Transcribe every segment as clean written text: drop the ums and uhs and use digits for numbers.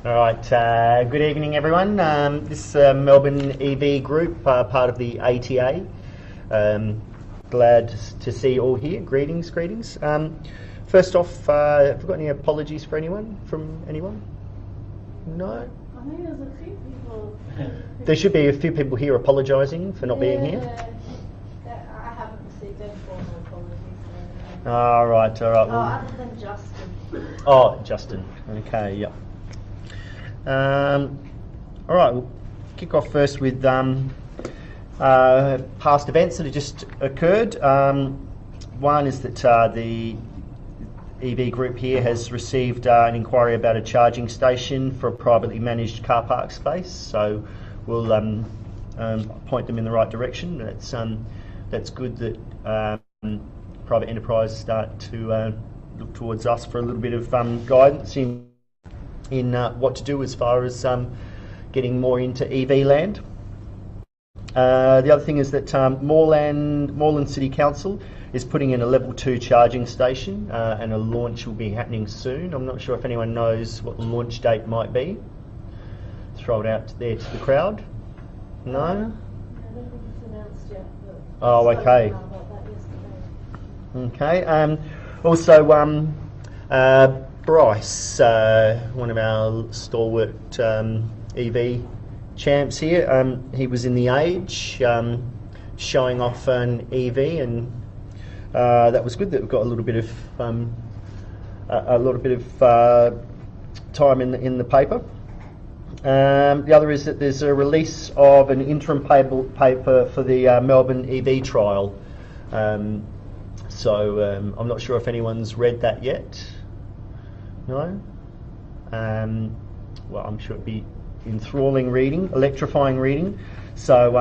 All right, good evening everyone. This Melbourne EV group, part of the ATA. Glad to see you all here. Greetings. First off, have we got any apologies for anyone? From anyone? No? I think there's a few people. There should be a few people here apologising for not being here. I haven't received any formal apologies. All right. Oh, other than Justin. Oh, Justin. Okay, yep. All right, we'll kick off first with past events that have just occurred. One is that the EV group here has received an inquiry about a charging station for a privately managed car park space, so we'll point them in the right direction. That's good that private enterprise start to look towards us for a little bit of guidance in what to do as far as getting more into EV land. The other thing is that Moreland City Council is putting in a level 2 charging station, and a launch will be happening soon. I'm not sure if anyone knows what the launch date might be. Throw it out there to the crowd. No? I don't think it's announced yet. Oh, okay. About that yesterday. Okay. Also, Bryce, one of our stalwart EV champs here, he was in The Age showing off an EV, and that was good that we've got a little bit of time in the paper. The other is that there's a release of an interim paper for the Melbourne EV trial. So I'm not sure if anyone's read that yet. No? Well, I'm sure it'd be enthralling reading, electrifying reading. So,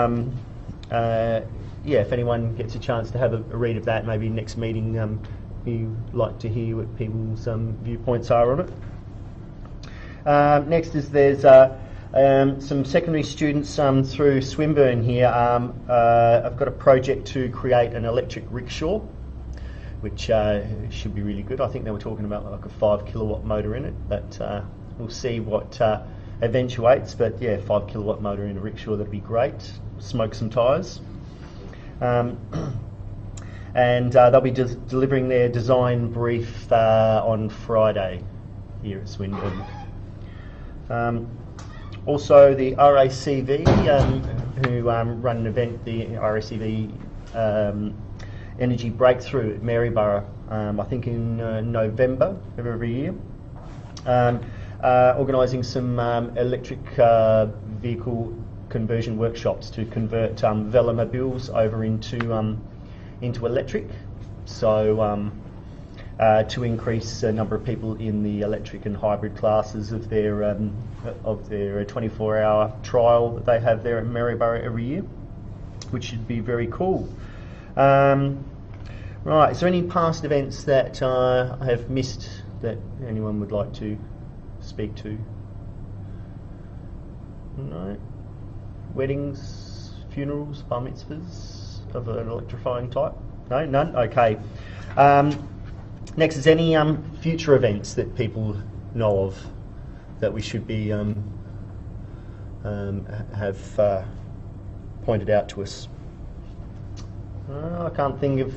yeah, if anyone gets a chance to have a read of that, maybe next meeting, you like to hear what people's viewpoints are on it. Next is there's some secondary students through Swinburne here. I've got a project to create an electric rickshaw, which should be really good. I think they were talking about like a 5 kilowatt motor in it, but we'll see what eventuates. But yeah, 5 kilowatt motor in a rickshaw, that'd be great. Smoke some tyres. And they'll be delivering their design brief on Friday here at Swinburne. Also, the RACV, who run an event, the RACV Energy Breakthrough at Maryborough, I think in November of every year, organising some electric vehicle conversion workshops to convert velomobiles over into electric. So to increase the number of people in the electric and hybrid classes of their 24-hour trial that they have there at Maryborough every year, which should be very cool. Right, is there any past events that I have missed that anyone would like to speak to? No? Weddings, funerals, bar mitzvahs of an electrifying type? No? None? Okay. Next is any future events that people know of that we should be have pointed out to us. I can't think of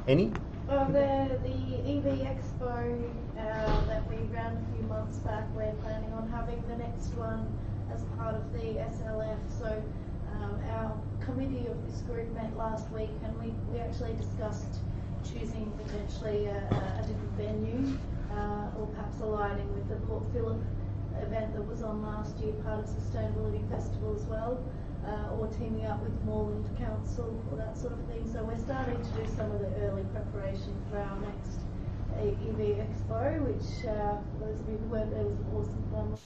any. Well, the EV Expo that we ran a few months back, we're planning on having the next one as part of the SLF. So our committee of this group met last week, and we actually discussed choosing potentially a different venue, or perhaps aligning with the Port Phillip event that was on last year, part of Sustainability Festival as well. Or teaming up with Moreland Council or that sort of thing. So we're starting to do some of the early preparation for our next EV Expo, which for those of you who weren't there, was awesome fun.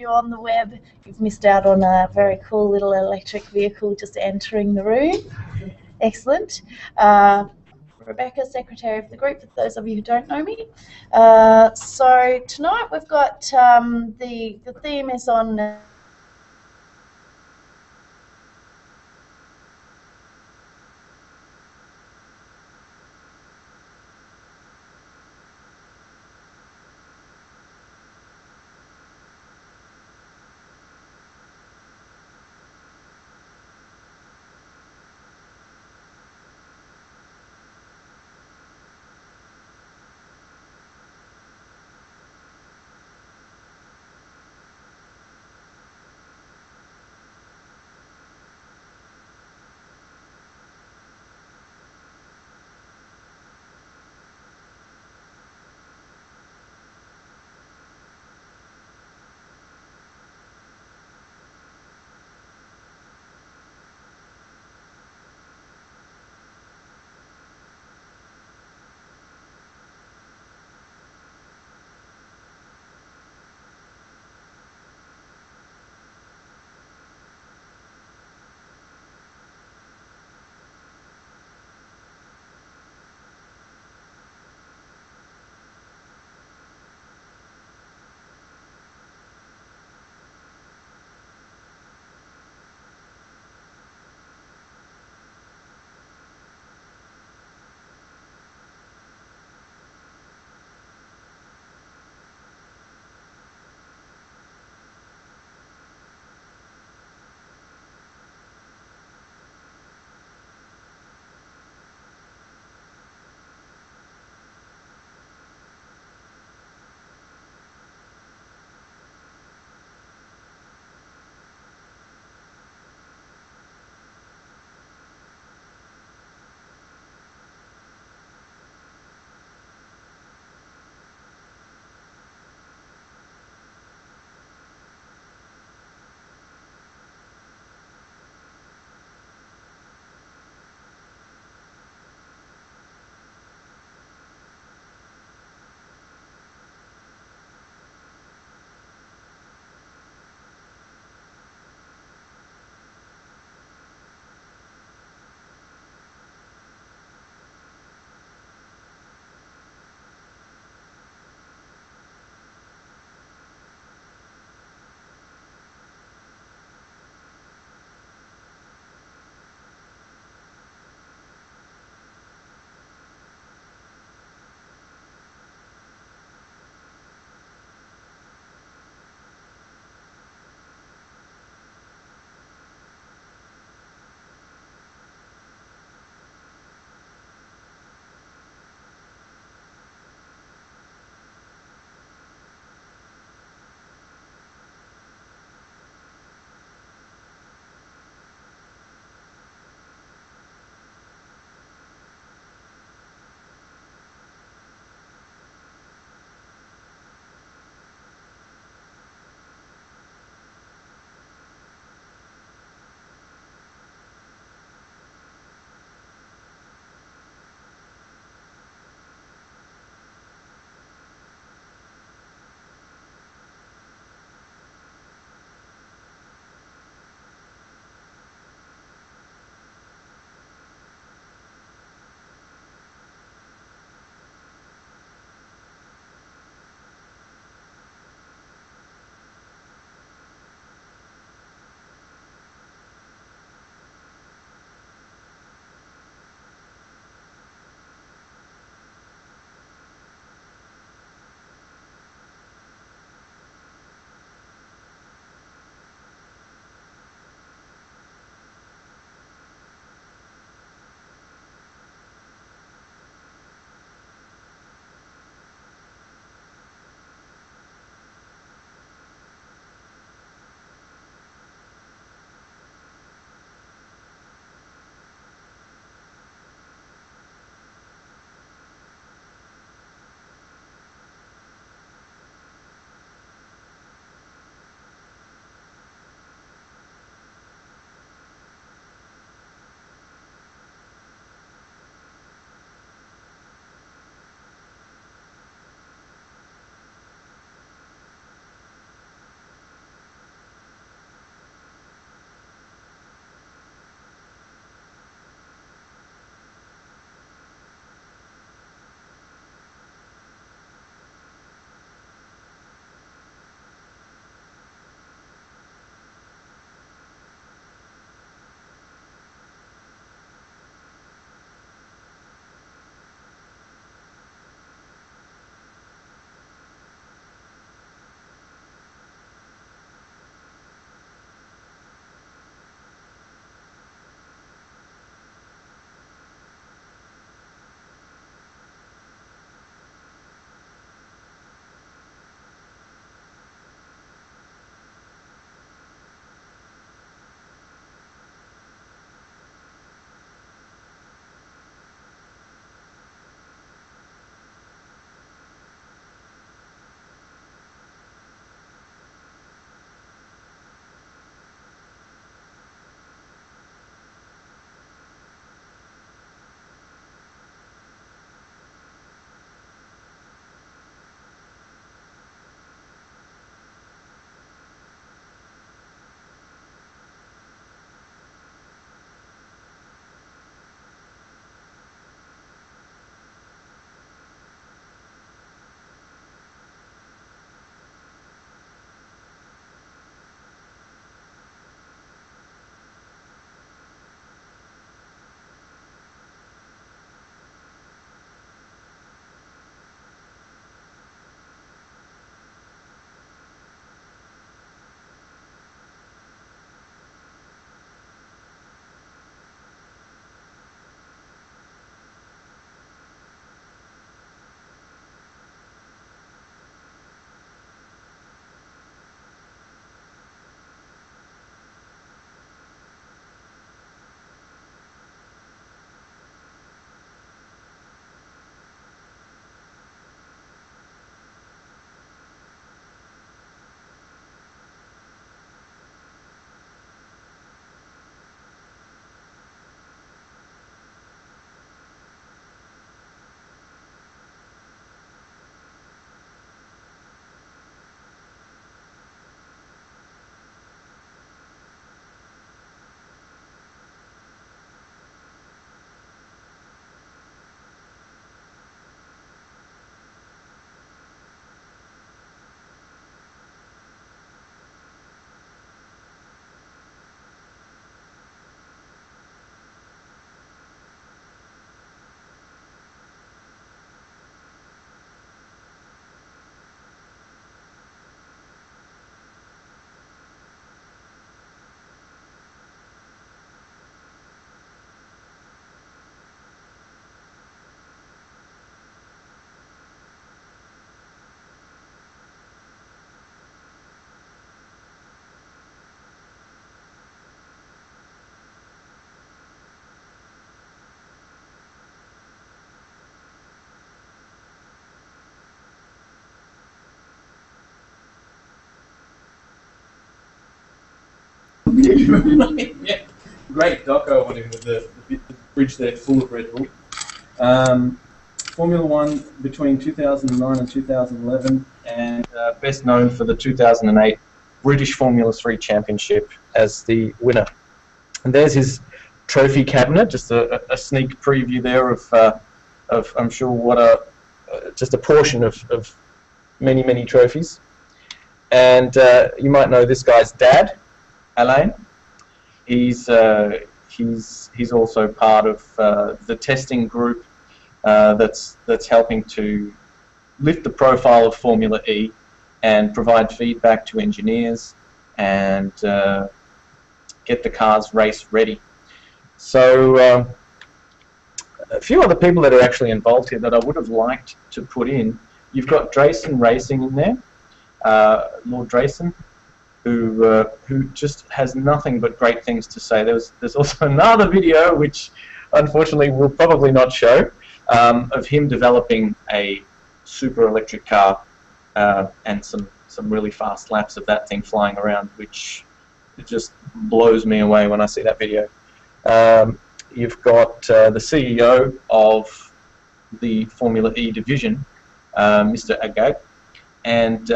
you on the web, you've missed out on a very cool little electric vehicle just entering the room. Excellent. Rebecca, secretary of the group, for those of you who don't know me. So tonight we've got the theme is on Yeah. Great doco on him with the bridge there full of Red Bull. Formula One between 2009 and 2011, and best known for the 2008 British Formula 3 Championship as the winner. And there's his trophy cabinet, just a sneak preview there of I'm sure what just a portion of many trophies. And you might know this guy's dad, Alain. He's also part of the testing group that's helping to lift the profile of Formula E and provide feedback to engineers and get the cars race ready. So a few other people that are actually involved here that I would have liked to put in. You've got Drayson Racing in there, Lord Drayson, who just has nothing but great things to say. There's also another video which unfortunately we'll probably not show of him developing a super electric car and some really fast laps of that thing flying around, which it just blows me away when I see that video. You've got the CEO of the Formula E division, Mr. Agag, and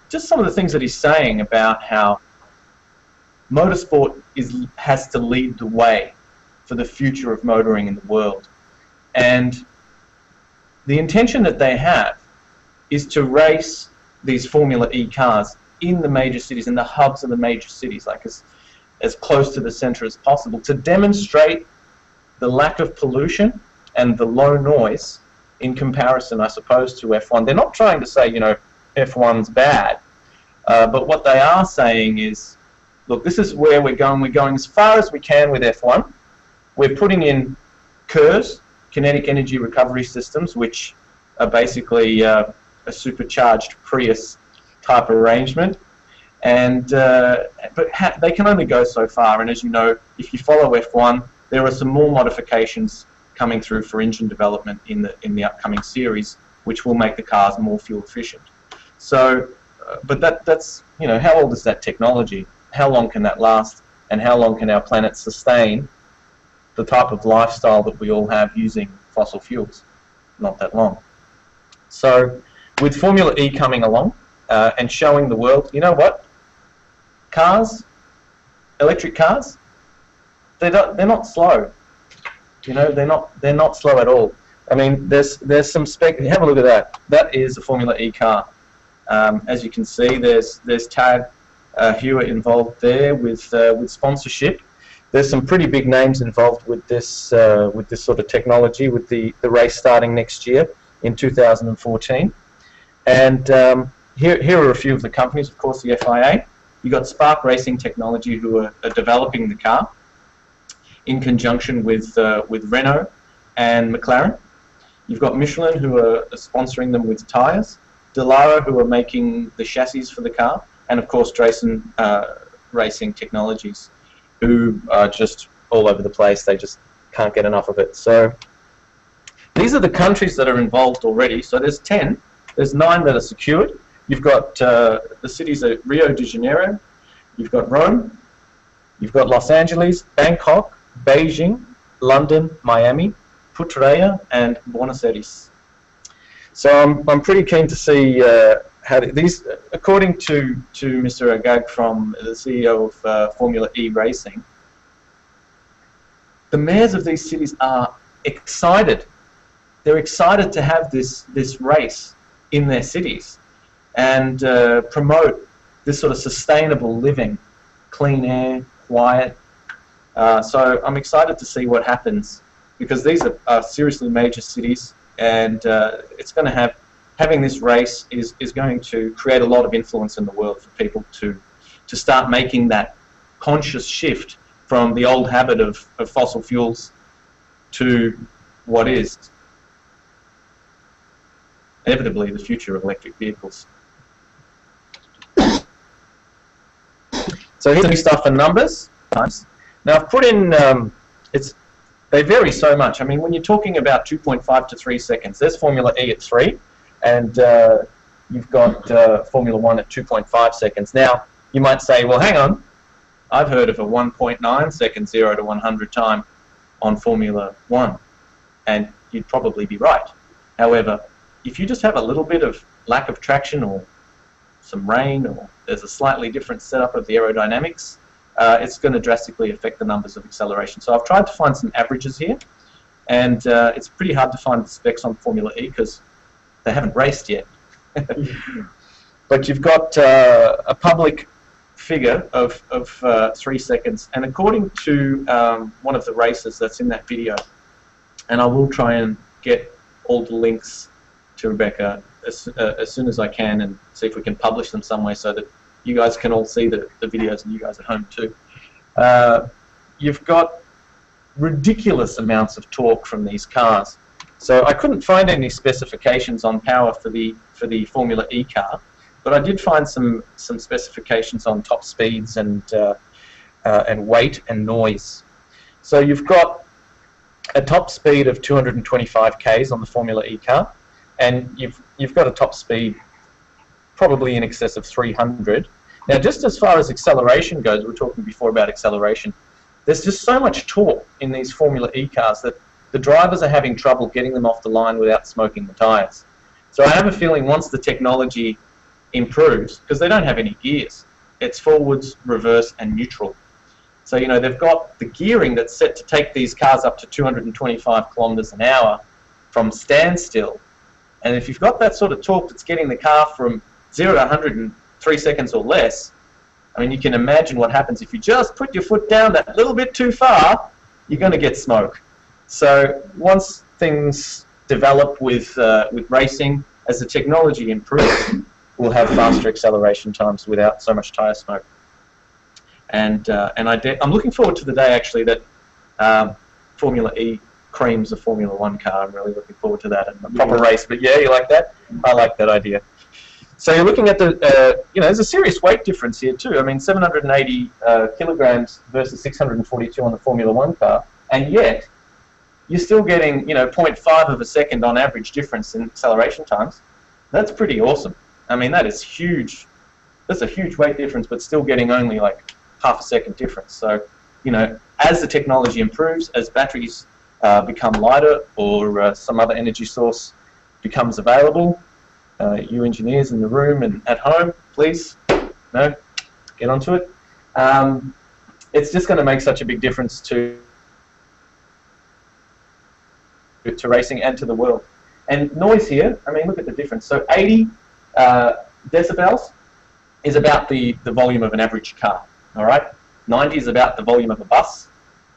just some of the things that he's saying about how motorsport has to lead the way for the future of motoring in the world. And the intention that they have is to race these Formula E cars in the major cities, in the hubs of the major cities, like as close to the center as possible, to demonstrate the lack of pollution and the low noise in comparison, I suppose, to F1. They're not trying to say, you know, F1's bad, but what they are saying is, look, this is where we're going. We're going as far as we can with F1. We're putting in KERS, kinetic energy recovery systems, which are basically a supercharged Prius type arrangement, and but they can only go so far. And as you know, if you follow F1, there are some more modifications coming through for engine development in the upcoming series, which will make the cars more fuel efficient. So, but that's, you know, how old is that technology? How long can that last? And how long can our planet sustain the type of lifestyle that we all have using fossil fuels? Not that long. So, with Formula E coming along and showing the world, you know what? Cars, electric cars, they're not slow. You know, they're not slow at all. I mean, there's some spec. Have a look at that. That is a Formula E car. As you can see, there's Tad Hewitt involved there with sponsorship. There's some pretty big names involved with this sort of technology, with the race starting next year in 2014. And here are a few of the companies. Of course, the FIA. You've got Spark Racing Technology, who are developing the car in conjunction with Renault and McLaren. You've got Michelin, who are sponsoring them with tyres. Delara, who are making the chassis for the car. And of course, Drayson Racing Technologies, who are just all over the place. They just can't get enough of it. So these are the countries that are involved already. So there's 10. There's 9 that are secured. You've got the cities of Rio de Janeiro. You've got Rome. You've got Los Angeles, Bangkok, Beijing, London, Miami, Putrajaya, and Buenos Aires. So I'm pretty keen to see how these, according to Mr. Agag from the CEO of Formula E Racing, the mayors of these cities are excited. They're excited to have this race in their cities and promote this sort of sustainable living, clean air, quiet. So I'm excited to see what happens, because these are seriously major cities, and it's going to having this race is going to create a lot of influence in the world for people to start making that conscious shift from the old habit of fossil fuels to what is inevitably the future of electric vehicles. So here's the stuff and numbers. Now I've put in, they vary so much. I mean, when you're talking about 2.5 to 3 seconds, there's Formula E at 3, and you've got Formula 1 at 2.5 seconds. Now, you might say, well, hang on, I've heard of a 1.9 second 0 to 100 time on Formula 1, and you'd probably be right. However, if you just have a little bit of lack of traction or some rain, or there's a slightly different setup of the aerodynamics, it's going to drastically affect the numbers of acceleration. So I've tried to find some averages here, and it's pretty hard to find the specs on Formula E because they haven't raced yet. But you've got a public figure of 3 seconds, and according to one of the races that's in that video, and I will try and get all the links to Rebecca as soon as I can, and see if we can publish them somewhere so that you guys can all see the videos, and you guys at home too. You've got ridiculous amounts of torque from these cars. So I couldn't find any specifications on power for the Formula E car, but I did find some specifications on top speeds and weight and noise. So you've got a top speed of 225 k's on the Formula E car, and you've got a top speed probably in excess of 300. Now, just as far as acceleration goes, we were talking before about acceleration, there's just so much torque in these Formula E cars that the drivers are having trouble getting them off the line without smoking the tyres. So I have a feeling once the technology improves, because they don't have any gears, it's forwards, reverse and neutral. So, you know, they've got the gearing that's set to take these cars up to 225 kilometres an hour from standstill. And if you've got that sort of torque that's getting the car from 0 to 100 in 3 seconds or less, I mean, you can imagine what happens if you just put your foot down that little bit too far, you're going to get smoke. So once things develop with racing, as the technology improves, we'll have faster acceleration times without so much tyre smoke. And I'm looking forward to the day actually that Formula E creams a Formula 1 car. I'm really looking forward to that and a proper race. But yeah, you like that? I like that idea. So you're looking at the, you know, there's a serious weight difference here too. I mean, 780 kilograms versus 642 on the Formula 1 car, and yet you're still getting, you know, 0.5 of a second on average difference in acceleration times. That's pretty awesome. I mean, that is huge. That's a huge weight difference, but still getting only like half a second difference. So, you know, as the technology improves, as batteries become lighter or some other energy source becomes available, you engineers in the room and at home, please, get onto it. It's just going to make such a big difference to racing and to the world. And noise here, I mean, look at the difference. So 80 decibels is about the volume of an average car, all right? 90 is about the volume of a bus,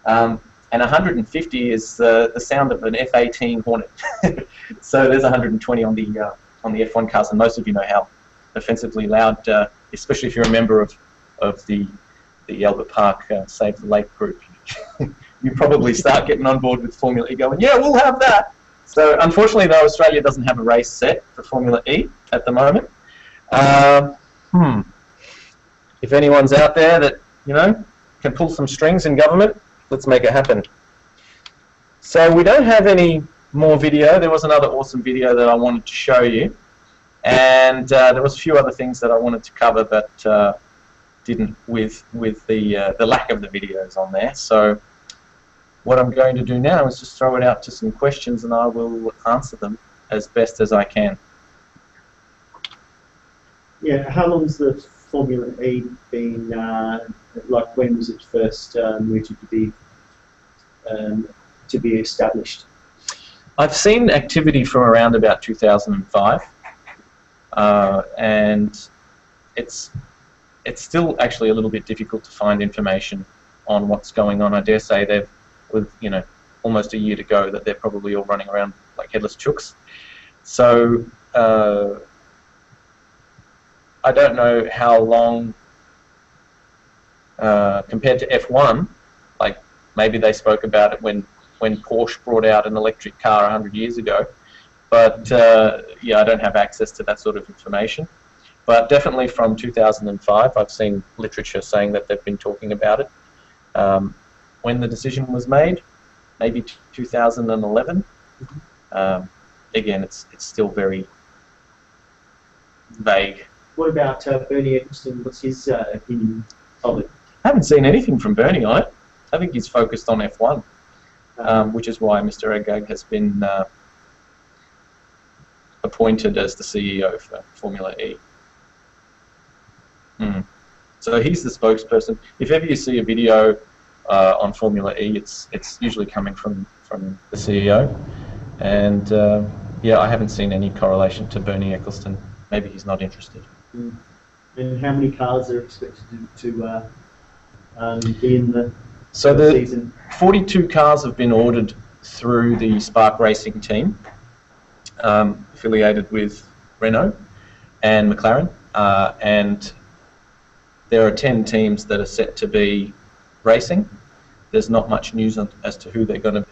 and 150 is the sound of an F-18 Hornet. So there's 120 on the F1 cars, and most of you know how offensively loud, especially if you're a member of the Albert Park Save the Lake group. You probably start getting on board with Formula E going, yeah, we'll have that. So unfortunately, though, Australia doesn't have a race set for Formula E at the moment. If anyone's out there that, you know, can pull some strings in government, let's make it happen. So we don't have any more video. There was another awesome video that I wanted to show you, and there was a few other things that I wanted to cover that didn't with the lack of the videos on there. So what I'm going to do now is just throw it out to some questions, and I will answer them as best as I can. Yeah, how long's the Formula E been, like when was it first mooted to be established? I've seen activity from around about 2005, and it's still actually a little bit difficult to find information on what's going on. I dare say they've, with, you know, almost a year to go, that they're probably all running around like headless chooks. So I don't know how long compared to F1, like maybe they spoke about it when Porsche brought out an electric car 100 years ago, but yeah, I don't have access to that sort of information. But definitely from 2005, I've seen literature saying that they've been talking about it. When the decision was made, maybe 2011. Again, it's still very vague. What about Bernie Ecclestone? What's his opinion of it? I haven't seen anything from Bernie on it. I think he's focused on F1, which is why Mr. Agag has been appointed as the CEO for Formula E. So he's the spokesperson. If ever you see a video on Formula E, it's usually coming from the CEO. And yeah, I haven't seen any correlation to Bernie Ecclestone. Maybe he's not interested. And how many cars are expected to be in the season? 42 cars have been ordered through the Spark Racing team, affiliated with Renault and McLaren, and there are 10 teams that are set to be racing. There's not much news as to who they're going to be.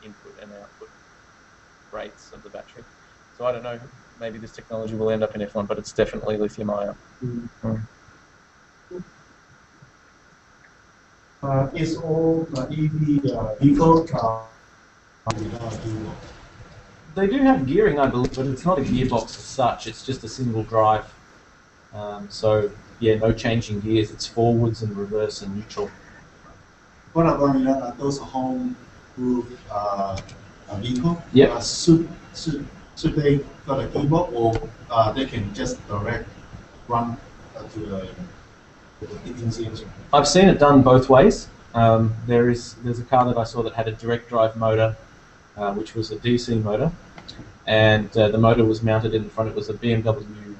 Input and output rates of the battery. So I don't know, maybe this technology will end up in F1, but it's definitely lithium ion. Is all EV vehicle They do have gearing, I believe, but it's not a gearbox as such, it's just a single drive. So yeah, no changing gears, it's forwards and reverse and neutral. what about those home roof vehicle? Yep. Should they got a gearbox, or they can just direct run to the engine? I've seen it done both ways. There's a car that I saw that had a direct drive motor, which was a DC motor, and the motor was mounted in front. It was a BMW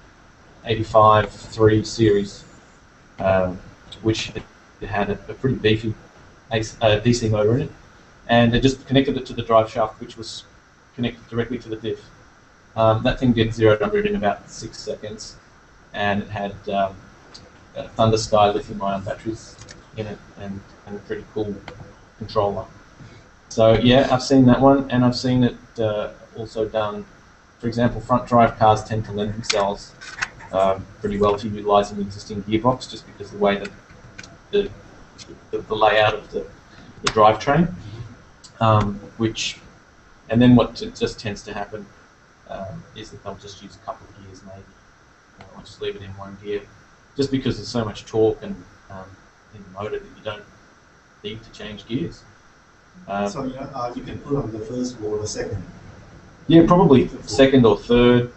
85 3 Series, which it had a pretty beefy DC motor in it, and they just connected it to the drive shaft, which was connected directly to the diff. That thing did 0 to 100 in about 6 seconds, and it had Thunder Sky lithium-ion batteries in it, and a pretty cool controller. So yeah, I've seen that one, and I've seen it also done. For example, front drive cars tend to lend themselves pretty well to utilising the existing gearbox, just because of the way that the layout of the drivetrain, and then what just tends to happen is that they'll just use a couple of gears maybe, or just leave it in one gear, just because there's so much torque and in the motor that you don't need to change gears. So you can put on the first or the second? Yeah, probably second or third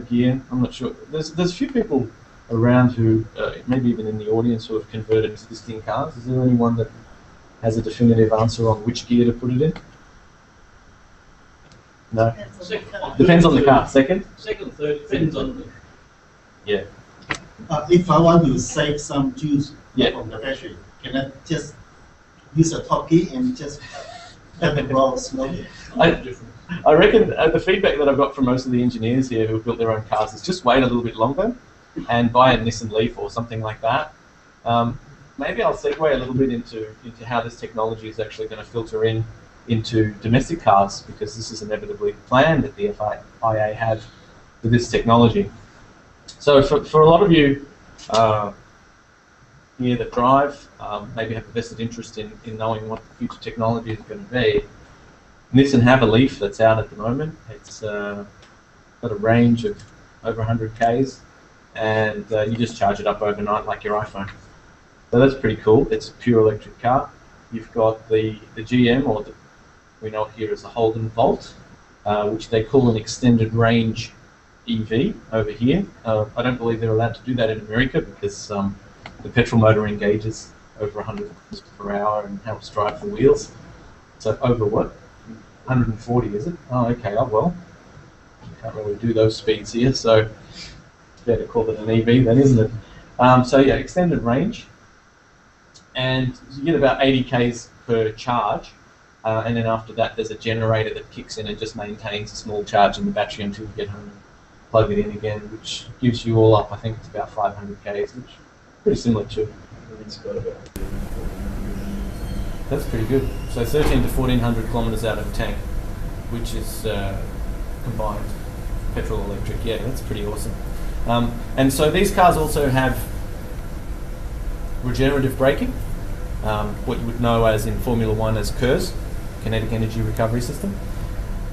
gear. I'm not sure. There's a few people around who, maybe even in the audience, who have converted existing cars? Is there anyone that has a definitive answer on which gear to put it in? No? Depends on the car. Second, third, depends on the... Yeah. If I want to save some juice Yeah. from the battery, can I just use a top key and just let it roll slowly? I reckon the feedback that I've got from most of the engineers here who have built their own cars is just wait a little bit longer and buy a Nissan Leaf or something like that. Maybe I'll segue a little bit into how this technology is actually going to filter into domestic cars, because this is inevitably planned that the FIA have for this technology. So for a lot of you here that drive, maybe have a vested interest in knowing what the future technology is going to be, Nissan have a Leaf that's out at the moment. It's got a range of over 100 Ks, and you just charge it up overnight like your iPhone. So that's pretty cool. It's a pure electric car. You've got the GM, or we know it here as the Holden Volt, which they call an extended range EV over here. I don't believe they're allowed to do that in America because the petrol motor engages over 100 miles per hour and helps drive the wheels. So over what? 140, is it? Oh, okay. Oh, well, can't really do those speeds here, so it's better to call it an EV then, isn't it? So yeah, extended range, and you get about 80 Ks per charge, and then after that there's a generator that kicks in and just maintains a small charge in the battery until you get home and plug it in again, which gives you all up, I think it's about 500 Ks, which is pretty similar to... That's pretty good. So 13 to 1400 kilometres out of the tank, which is combined petrol electric. Yeah, that's pretty awesome. And so these cars also have regenerative braking, what you would know as in Formula One as KERS, Kinetic Energy Recovery System.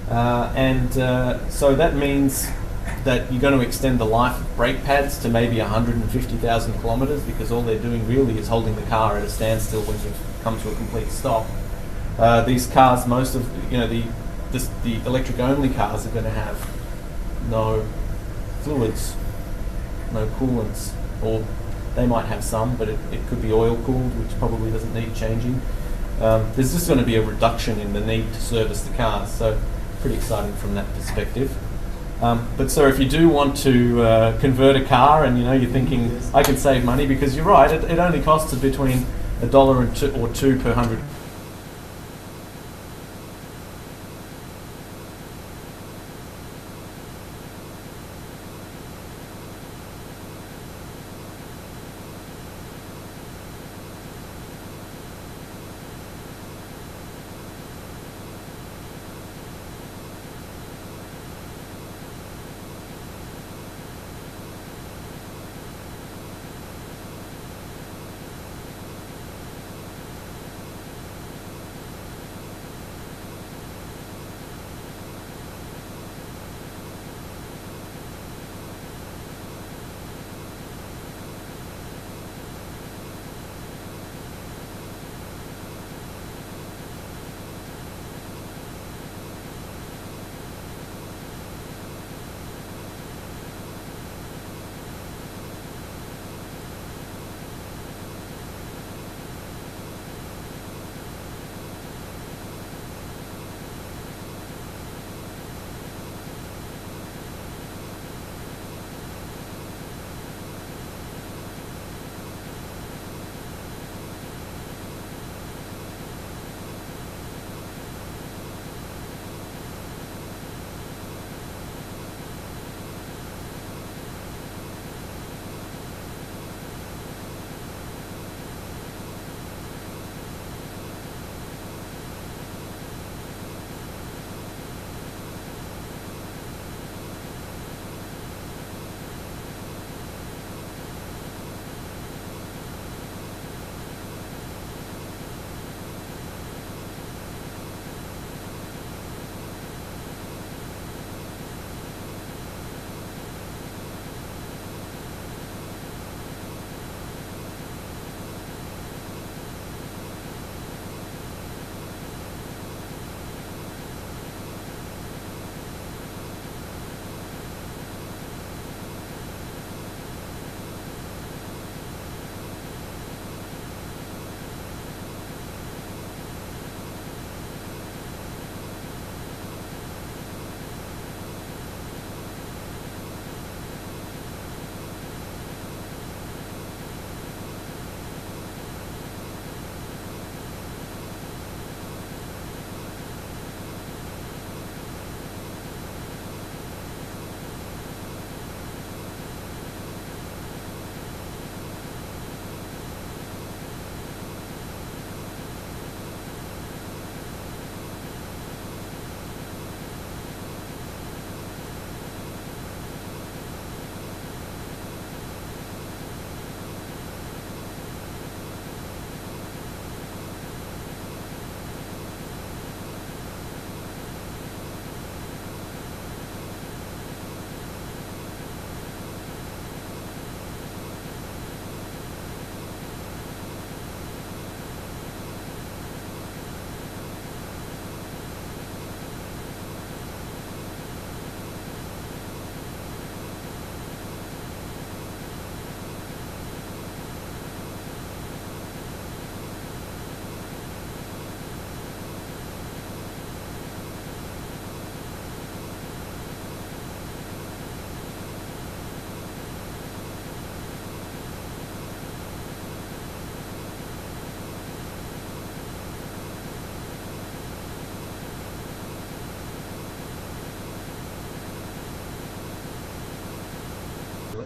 So that means that you're going to extend the life of brake pads to maybe 150,000 kilometres, because all they're doing really is holding the car at a standstill when you've come to a complete stop. These cars, most of the electric-only cars are going to have no fluids, no coolants, or they might have some, but it could be oil-cooled, which probably doesn't need changing. There's just going to be a reduction in the need to service the cars, so pretty exciting from that perspective. But so if you do want to convert a car and you're thinking, I can save money, because you're right, it only costs between $1 or $2 per 100.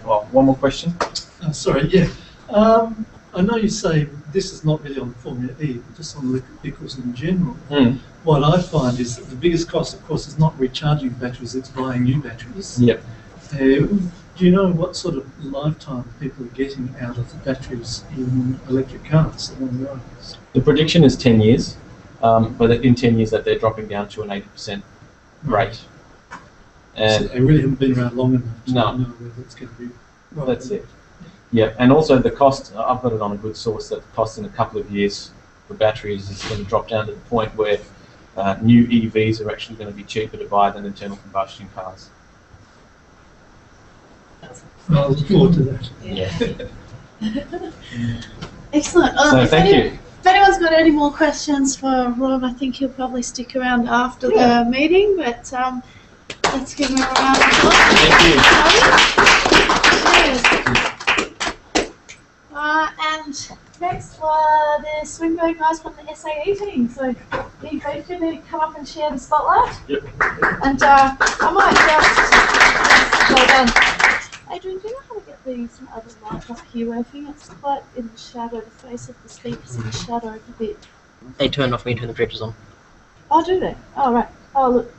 one more question. Sorry, yeah. I know you say this is not really on Formula E, but just on electric vehicles in general. What I find is that the biggest cost, of course, is not recharging batteries, it's buying new batteries. Yep. Do you know what sort of lifetime people are getting out of the batteries in electric cars along the roads? The prediction is 10 years, but in 10 years that they're dropping down to an 80% rate. And so they really haven't been around long enough to no. know whether it's going to be right. That's it. Yeah, and also the cost, I've got it on a good source, that the cost in a couple of years for batteries is going to drop down to the point where new EVs are actually going to be cheaper to buy than internal combustion cars. I look forward to that. Yeah. Excellent. So thank you. If anyone's got any more questions for Rob, I think he'll probably stick around after the meeting, but let's give him a round of applause. Thank you. Cheers. And next were the Swinburne guys from the SAE team. So you both going to come up and share the spotlight? Yep. And I might just, well done. Adrian, do you know how to get these other lights up here working? It's quite in the shadow, the face of the speakers in the shadow a bit. They turn off when you turn the projectors on. Oh, do they? Oh, right. Oh, look.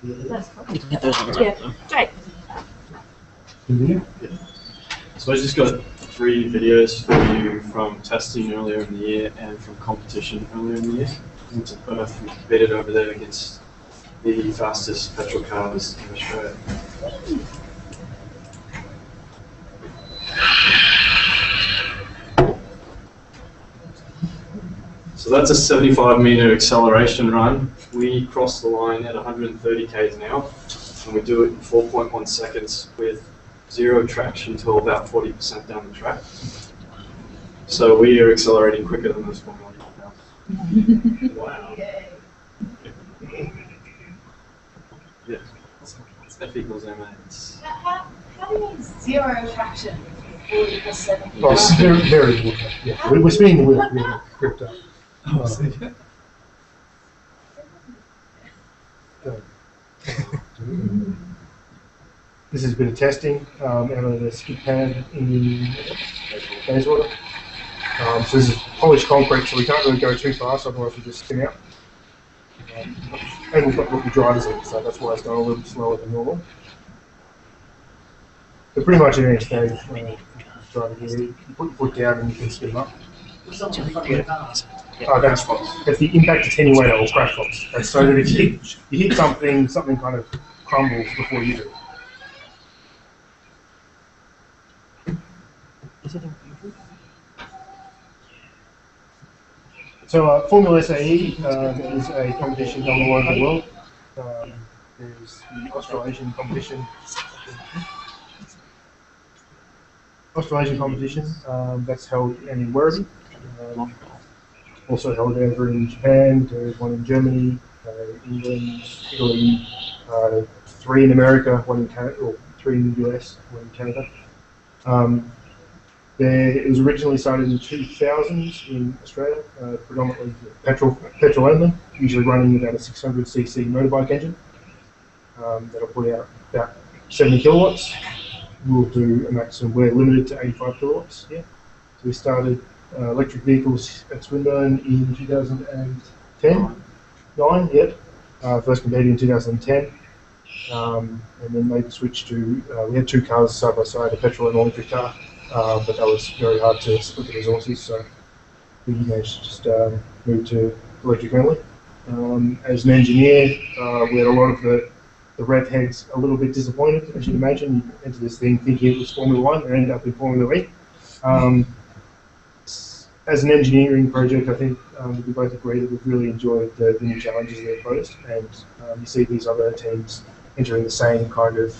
That's cool. You can get those ones Yeah, great. So I just got 3 videos for you from testing earlier in the year and from competition earlier in the year. And to both competed over there against the fastest petrol cars in Australia. So that's a 75-meter acceleration run. We cross the line at 130 k's an hour, and we do it in 4.1 seconds with 0 traction till about 40% down the track. So we are accelerating quicker than those Formula E cars. Wow. Yeah. F equals MA. How do you mean 0 traction? 40%? Oh, very good. Yeah. We're spinning the wheel. We're gripped up. Oh, see. This is a bit of testing out of the skid pad in Bayswater. So this is polished concrete, so we can't really go too fast, otherwise we just spin out. And we've got rookie drivers in, so that's why it's going a little bit slower than normal. But pretty much at any stage, driving here, you put your foot down and you can spin them up. Oh, that's the impact attenuator or crash box. That's so that if you hit something kind of crumbles before you do. So Formula SAE is a competition going all over the world. There's the Australasian competition. That's held in Werribee. Also held over in Japan. There's one in Germany, England, Italy, 3 in America, 1 in Canada, or 3 in the US, 1 in Canada. It was originally started in the 2000s in Australia, predominantly petrol only, usually running about a 600cc motorbike engine. That'll put out about 70 kilowatts. We'll do a maximum, we're limited to 85 kilowatts. Yeah. So we started electric vehicles at Swinburne in 2010. First competed in 2010. And then they switched to, we had 2 cars side by side, a petrol and electric car. But that was very hard to split the resources, so we managed to just move to electric only. As an engineer, we had a lot of the rev heads a little bit disappointed, as you'd imagine. You enter this thing thinking it was Formula 1 and ended up in Formula E. As an engineering project, I think we both agree that we've really enjoyed the new challenges that they've posed, and you see these other teams entering the same kind of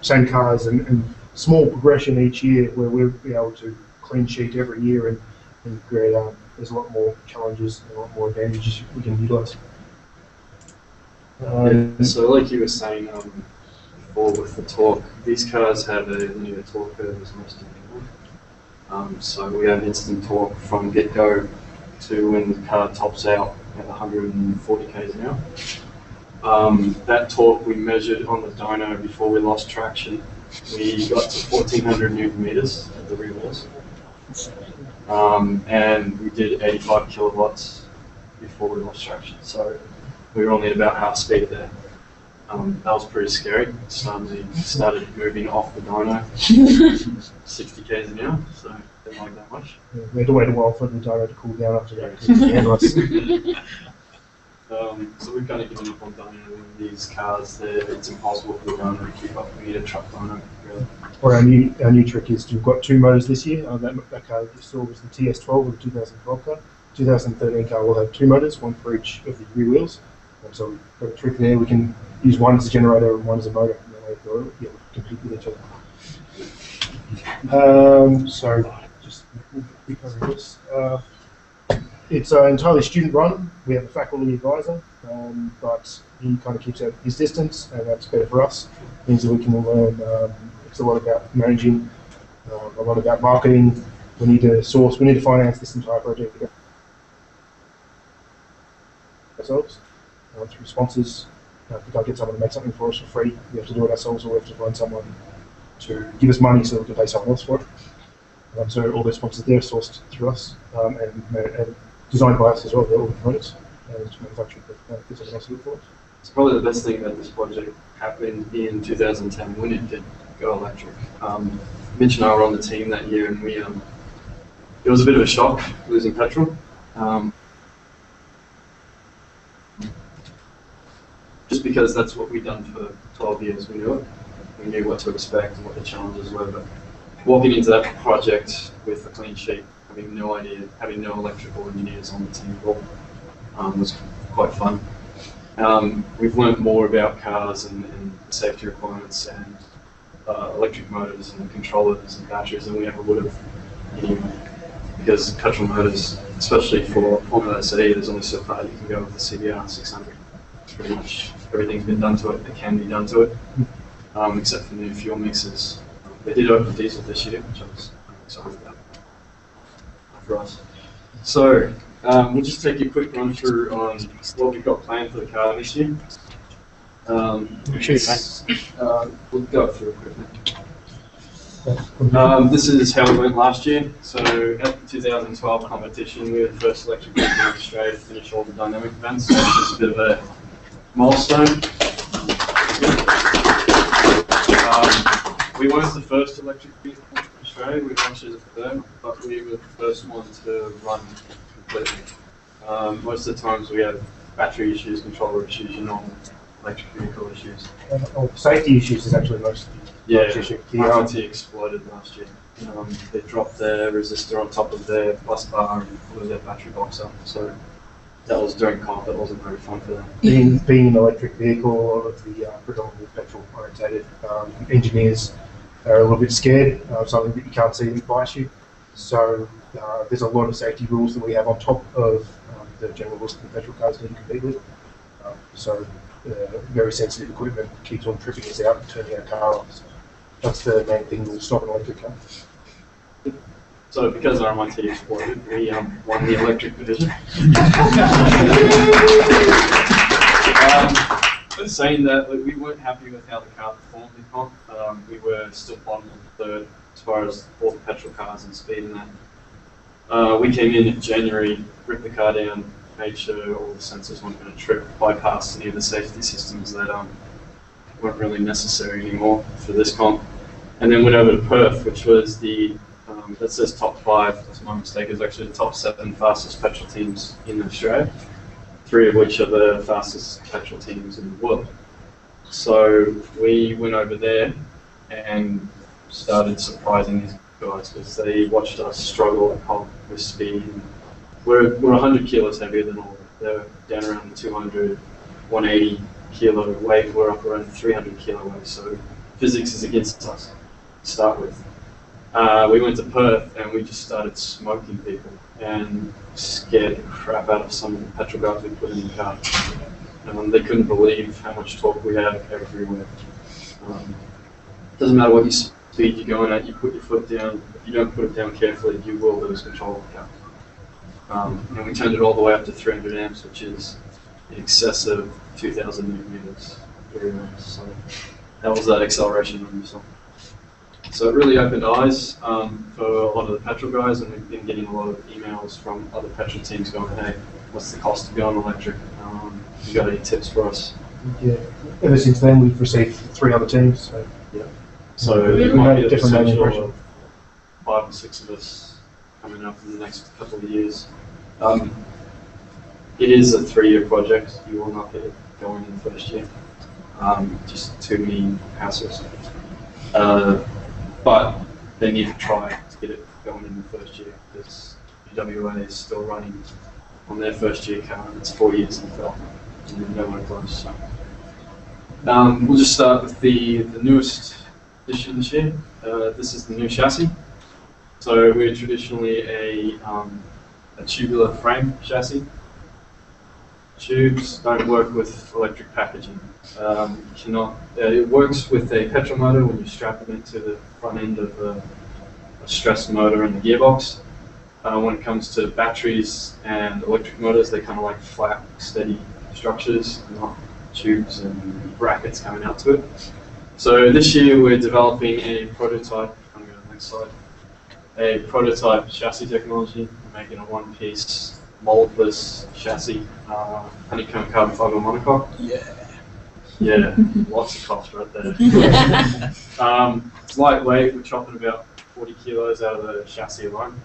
same cars and small progression each year, where we'll be able to clean sheet every year and create. There's a lot more challenges and a lot more advantages we can utilise. So like you were saying before with the torque, these cars have a linear torque curve as most of them. So we have instant torque from get-go to when the car tops out at 140 k's an hour. That torque we measured on the dyno before we lost traction, we got to 1400 Newton meters at the rear wheels. And we did 85 kilowatts before we lost traction. So we were only at about half speed there. That was pretty scary. Suddenly started moving off the dyno, 60 k's an hour, so didn't like that much. Yeah, we had to wait a while for the dyno to cool down after that. So we've kind of given up on dyno in these cars. It's impossible for the dyno to keep up. We need a truck dyno, really. Or our new trick is we've got 2 motors this year. That car that you saw was the TS12 or the 2012 car. 2013 car will have 2 motors, one for each of the rear wheels. So we've got a trick there. We can use one as a generator and one as a motor. And then we compete with each other. So just quick over this. It's entirely student run. We have a faculty advisor, but he kind of keeps out his distance, and that's better for us. It means that we can learn. It's a lot about managing, a lot about marketing. We need to source. We need to finance this entire project ourselves through sponsors. If we can't get someone to make something for us for free, we have to do it ourselves, or we have to find someone to give us money so we can pay someone else for it. So all the sponsors there are sourced through us and designed by us as well. They're all components and manufactured by someone else to do it for us. It's probably the best thing about this project happened in 2010 when it did go electric. Mitch and I were on the team that year, and it was a bit of a shock losing petrol. Just because that's what we'd done for 12 years, we knew it. We knew what to expect and what the challenges were, but walking into that project with a clean sheet, having no idea, having no electrical engineers on the team at all, was quite fun. We've learned more about cars and safety requirements and electric motors and controllers and batteries than we ever would have anyway. Because petrol motors, especially for Formula SE, there's only so far you can go with the CBR 600. Pretty much everything's been done to it that can be done to it, except for new fuel mixes. They did open diesel this year, which I was excited about for us. So we'll just take a quick run through on what we've got planned for the car this year. We'll go through it quickly. This is how we went last year. So at the 2012 competition, we were the first electric vehicle in Australia to finish all the dynamic events. So it's just a bit of a milestone. We weren't the first electric vehicle in Australia. We launched as a third, but we were the first one to run completely. Most of the times we have battery issues, controller issues, your normal electric vehicle issues. Safety issues is actually most. Yeah, RT exploded last year. They dropped their resistor on top of their bus bar and blew their battery box up. So that was during comp. That wasn't very fun for them. Being an electric vehicle, a lot of the predominantly petrol orientated engineers are a little bit scared of something that you can't see that bites you. So there's a lot of safety rules that we have on top of the general rules that the petrol cars need to compete with. Very sensitive equipment keeps on tripping us out and turning our car off. So that's the main thing that will stop an electric car. So because our MIT exploded, we won the electric division. But saying that, we weren't happy with how the car performed in comp. We were still bottom of the third as far as all the petrol cars and speed and that. We came in January, ripped the car down, made sure all the sensors weren't going to trip, bypass any of the safety systems that weren't really necessary anymore for this comp. And then went over to Perth, which was the, that says top 5, that's my mistake, it was actually the top 7 fastest petrol teams in Australia, 3 of which are the fastest petrol teams in the world. So we went over there and started surprising these guys because they watched us struggle at comp with speed. We're 100 kilos heavier than all of them. They're down around the 200, 180 kilo weight. We're up around 300 kilo weight. So physics is against us to start with. We went to Perth and we just started smoking people and scared the crap out of some of the petrol guys we put in the car. They couldn't believe how much torque we had everywhere. Doesn't matter what speed you're going at, you put your foot down. If you don't put it down carefully, you will lose control of the car. And we turned it all the way up to 300 amps, which is in excess of 2,000 newton meters. So that was that acceleration number. So So it really opened eyes for a lot of the petrol guys, and we've been getting a lot of emails from other petrol teams going, hey, what's the cost of going electric? You got any tips for us? Yeah. Ever since then, we've received 3 other teams. So So Really? it might be a Different potential impression. of 5 or 6 of us coming up in the next couple of years. It is a 3-year project. You will not get it going in the first year. Just too many hassles. But they need to try to get it going in the first year because UWA is still running on their first year car. It's 4 years in development and they're nowhere close. So. We'll just start with the newest addition this year. This is the new chassis. So we're traditionally a tubular frame chassis. Tubes don't work with electric packaging. It works with a petrol motor when you strap it into the front end of a stress motor and the gearbox. When it comes to batteries and electric motors, they're kind of like flat, steady structures, not tubes and brackets coming out to it. So this year we're developing a prototype, I'm going to go to the next slide, a prototype chassis technology. We're making a one-piece moldless chassis, honeycomb carbon fiber monocoque. Yeah, lots of cost right there. It's lightweight, we're chopping about 40 kilos out of the chassis alone.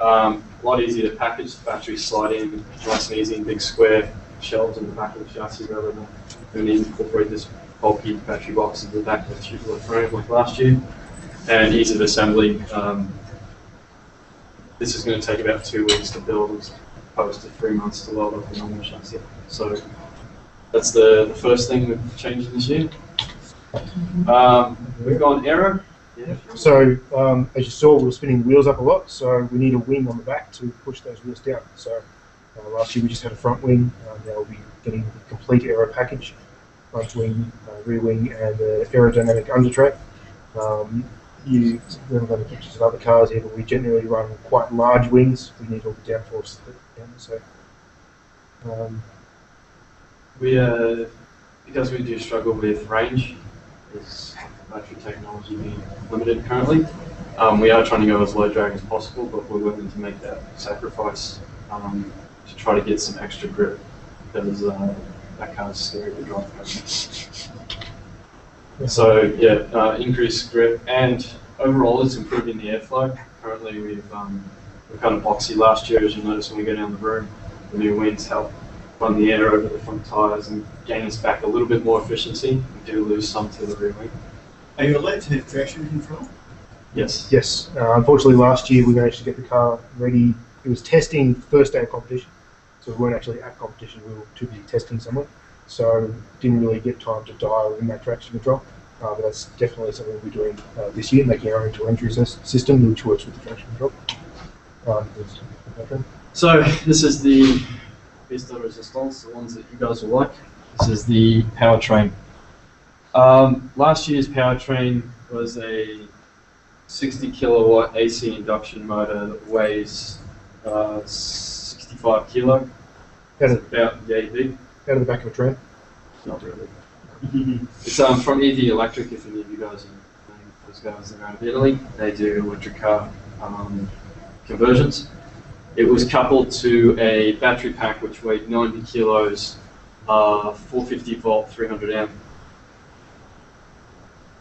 A lot easier to package, the batteries slide in, nice and easy, big square shelves in the back of the chassis rather than having to incorporate this bulky battery box into the back of the tubular frame like last year. And ease of assembly. This is going to take about 2 weeks to build as opposed to 3 months to load up the normal chassis. So that's the first thing we've changed this year. We've gone aero. Yeah. So, as you saw, we were spinning the wheels up a lot, so we need a wing on the back to push those wheels down. So, last year we just had a front wing, now we'll be getting the complete aero package, front wing, rear wing, and the aerodynamic undertrack. We haven't got any pictures of other cars here, but we generally run quite large wings. We need all the downforce down, so. Because we do struggle with range, with battery technology being limited currently, we are trying to go as low drag as possible, but we're willing to make that sacrifice to try to get some extra grip, because that car's scary to drive. So yeah, increased grip, and overall it's improving the airflow. Currently we're kind of boxy last year, as you notice when we go down the room. The new wings help run the air over the front tyres and gain us back a little bit more efficiency. We do lose some to the rear wing. Are you allowed to have traction control? Yes. Yes. Unfortunately, last year we managed to get the car ready. It was testing first day of competition, so we weren't actually at competition. We were too busy testing somewhere, so didn't really get time to dial in that traction control. But that's definitely something we'll be doing this year, making our own telemetry system which works with the traction control. So this is the piece de resistance, the ones that you guys will like. This is the powertrain. Last year's powertrain was a 60 kilowatt AC induction motor that weighs 65 kilo. It's about yay big. Out of the back of a train? Not really. It's from EV Electric, if any of you guys are those guys are out of Italy. They do electric car conversions. It was coupled to a battery pack which weighed 90 kilos, 450 volt, 300 amp.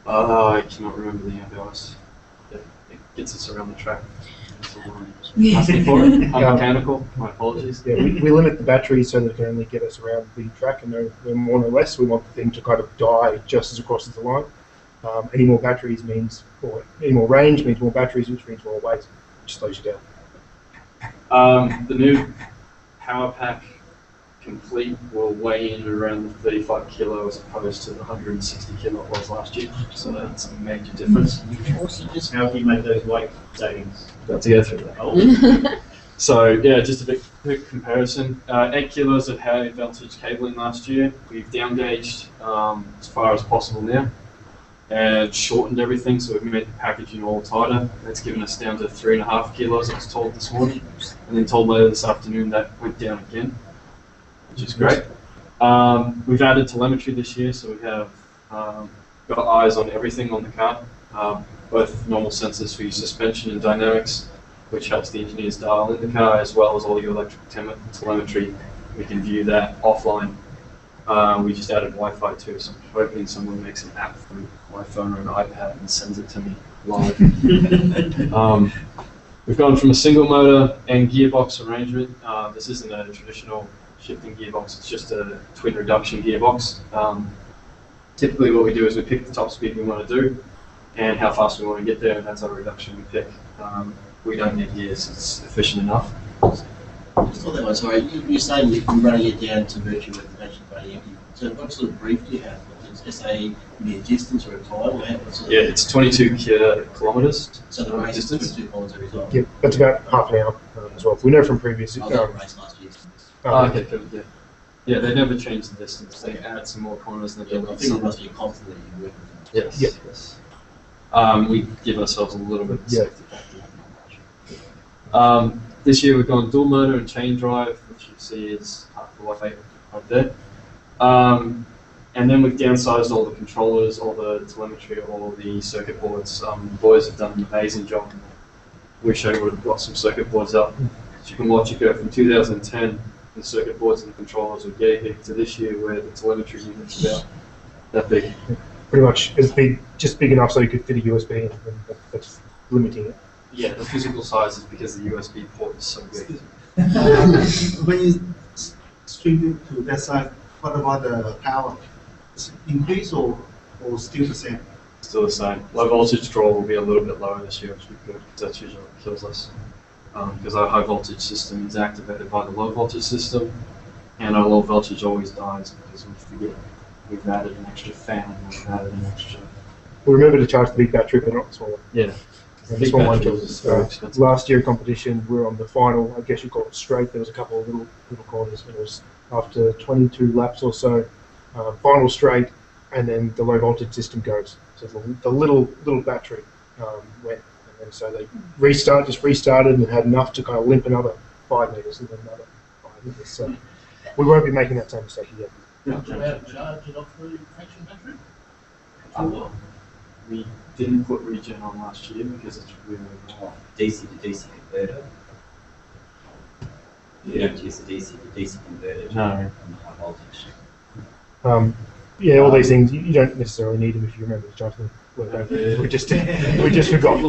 I cannot remember the amp hours. It gets us around the track. I'm mechanical, my apologies. Yeah, we limit the battery so that it can only get us around the track, and no more no less. We want the thing to kind of die just as it crosses the line. Any more batteries means, or any more range means more batteries, which means more weight, which slows you down. The new power pack complete will weigh in around the 35 kilo as opposed to the 160 kilo it was last year. So that's a major difference. How do you make those weight savings? Got to go through that. So yeah, just a quick comparison. 8 kilos of high voltage cabling last year. We've down gauged as far as possible now and shortened everything, so we've made the packaging all tighter. That's given us down to 3.5 kilos, I was told this morning, and then told later this afternoon that went down again, which is great. We've added telemetry this year, so we have got got eyes on everything on the car, both normal sensors for your suspension and dynamics, which helps the engineers dial in the car, as well as all your electric telemetry. We can view that offline. We just added Wi-Fi too, so I'm hoping someone makes an app for my phone or an iPad and sends it to me live. We've gone from a single motor and gearbox arrangement. This isn't a traditional shifting gearbox, it's just a twin reduction gearbox. Typically what we do is we pick the top speed we want to do and how fast we want to get there, and that's our reduction we pick. We don't need gears, it's efficient enough. Just on that one, sorry, you're saying you're running it down to virtually with the battery running empty. So what sort of brief do you have? Is a mere distance or a time? Or what sort of Yeah, it's 22 kilometers. So the race is distance. 22 kilometers every time. Yeah, that's about half an hour as well. We know from previous. I was on a race last year. Okay, good, yeah. Yeah, they never change the distance. They add some more corners than they Yeah, do. I think it must be a confident that you work with them. Yes, Yeah. yes. We give ourselves a little bit of Yeah. safety factor. This year we've gone dual motor and chain drive, which you see is half the way right there. And then we've downsized all the controllers, all the telemetry, all the circuit boards. The boys have done an amazing job. Wish I would have got some circuit boards up. As you can watch it go from 2010, the circuit boards and the controllers were yay big, to this year where the telemetry unit's about that big. Pretty much as big, just big enough so you could fit a USB in, and that's limiting it. Yeah, the physical size is because the USB port is so big. When you stream it to that side, what about the power? Is it increase or still the same? Still the same. Low voltage draw will be a little bit lower this year, which would be good, because that's usually what kills us. Because our high voltage system is activated by the low voltage system, and our low voltage always dies because we forget we've added an extra fan, we've added an extra. We remember to charge the big battery, but not the small one. Yeah. And Big this one batteries is very expensive. last year competition, we were on the final. I guess you call it straight. There was a couple of little corners. It was after 22 laps or so, final straight, and then the low voltage system goes. So the little battery went, and then so they restarted and had enough to kind of limp another 5 meters and then another 5 meters. So we won't be making that same mistake again. Charge it off the traction battery? We didn't put regen on last year because it's really hard. DC to DC converter. You don't use the DC to DC converter No. on the high voltage. Yeah, all these things you don't necessarily need them if you remember to charge them. We just forgot.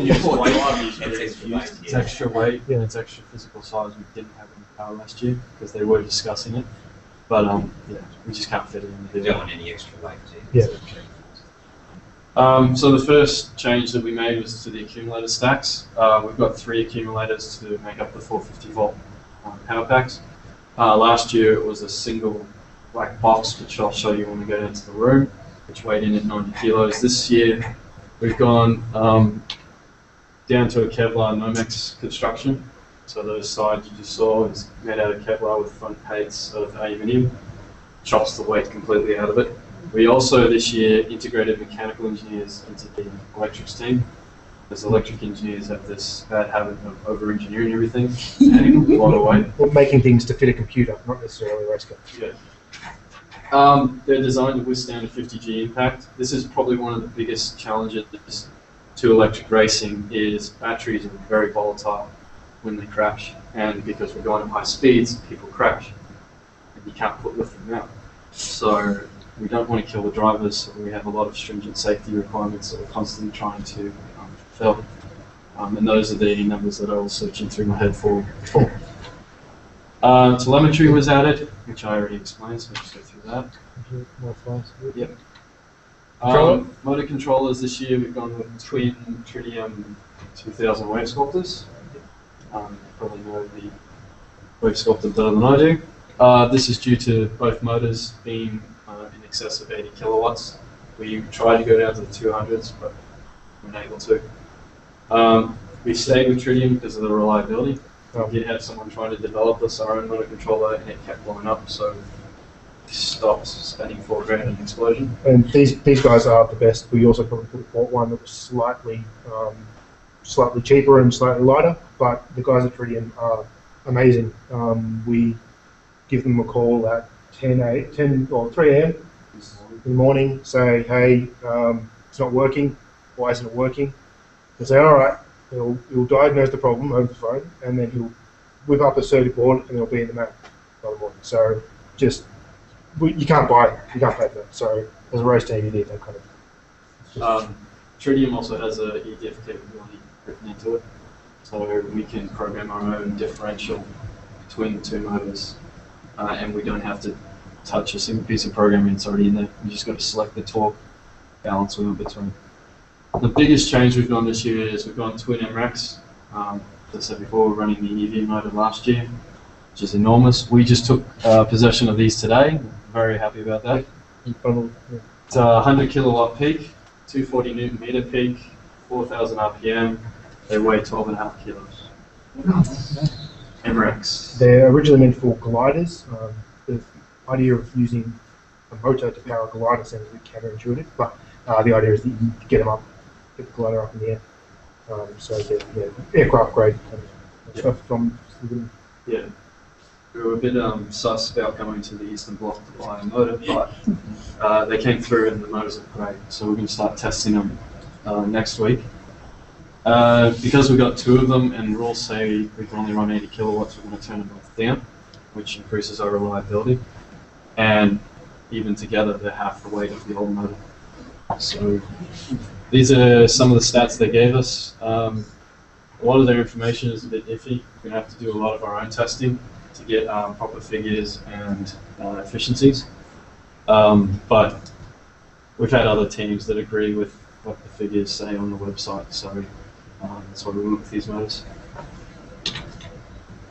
It's extra weight, Yeah. it's extra physical size. We didn't have it in the car last year because they were discussing it. But yeah, we just can't fit it in the You video. don't want any extra weight, do you? Yeah. So the first change that we made was to the accumulator stacks. We've got 3 accumulators to make up the 450 volt power packs. Last year it was a single black box, which I'll show you when we go into the room, which weighed in at 90 kilos. This year we've gone down to a Kevlar Nomex construction. So those sides you just saw is made out of Kevlar with front plates of aluminium. Chops the weight completely out of it. We also this year integrated mechanical engineers into the electrics team, because electric engineers have this bad habit of over-engineering everything, adding a lot of weight. We're making things to fit a computer, not necessarily a race car. Yeah. They're designed to withstand a 50G impact. This is probably one of the biggest challenges to electric racing is batteries are very volatile when they crash, and because we're going at high speeds, people crash, and you can't put lithium out. So we don't want to kill the drivers, so we have a lot of stringent safety requirements that we're constantly trying to fulfill. And those are the numbers that I was searching through my head for before. Telemetry was added, which I already explained, so I'll just go through that. Yep. Motor controllers this year, we've gone with twin Tritium 2000 wave sculptors. You probably know the wave sculptor better than I do. This is due to both motors being in excess of 80 kilowatts. We tried to go down to the 200s, but we're not able to. We stayed with Tritium because of the reliability. We did have someone trying to develop this, our own motor controller, and it kept blowing up, so it stopped spending $4 grand in explosion. And these guys are the best. We also probably bought one that was slightly cheaper and slightly lighter, but the guys at Tritium are amazing. We give them a call at 3 a.m. in the morning, say, hey, it's not working. Why isn't it working? He'll say, all right. He'll diagnose the problem over the phone, and then he'll whip up a circuit board, and it'll be in the map by the morning. So you can't buy it. You can't pay for it. So as a race team, you need that kind of. Tritium also has a EDF capability written into it, so we can program our own differential between the two motors, and we don't have to touch a single piece of programming. It's already in there. We just got to select the torque balance wheel between. The biggest change we've done this year is we've gone twin MRACs. As I said before, we're running the EV motor last year, which is enormous. We just took possession of these today. Very happy about that. It's a 100 kilowatt peak, 240 Newton meter peak, 4,000 RPM. They weigh 12.5 kilos. MRACs. They're originally meant for gliders. The idea of using a motor to power a glider sounds a bit counterintuitive, but the idea is that you get them up, get the glider up in the air. So they're aircraft grade stuff from. Yeah. We were a bit sus about going to the Eastern Bloc to buy a motor, but they came through and the motors are great, so we're going to start testing them next week. Because we've got two of them and rules say we can only run 80 kilowatts, we're going to turn them both down, which increases our reliability. And even together, they're half the weight of the old motor. So these are some of the stats they gave us. A lot of their information is a bit iffy. We're going to have to do a lot of our own testing to get proper figures and efficiencies. But we've had other teams that agree with what the figures say on the website, so that's what we went with these motors.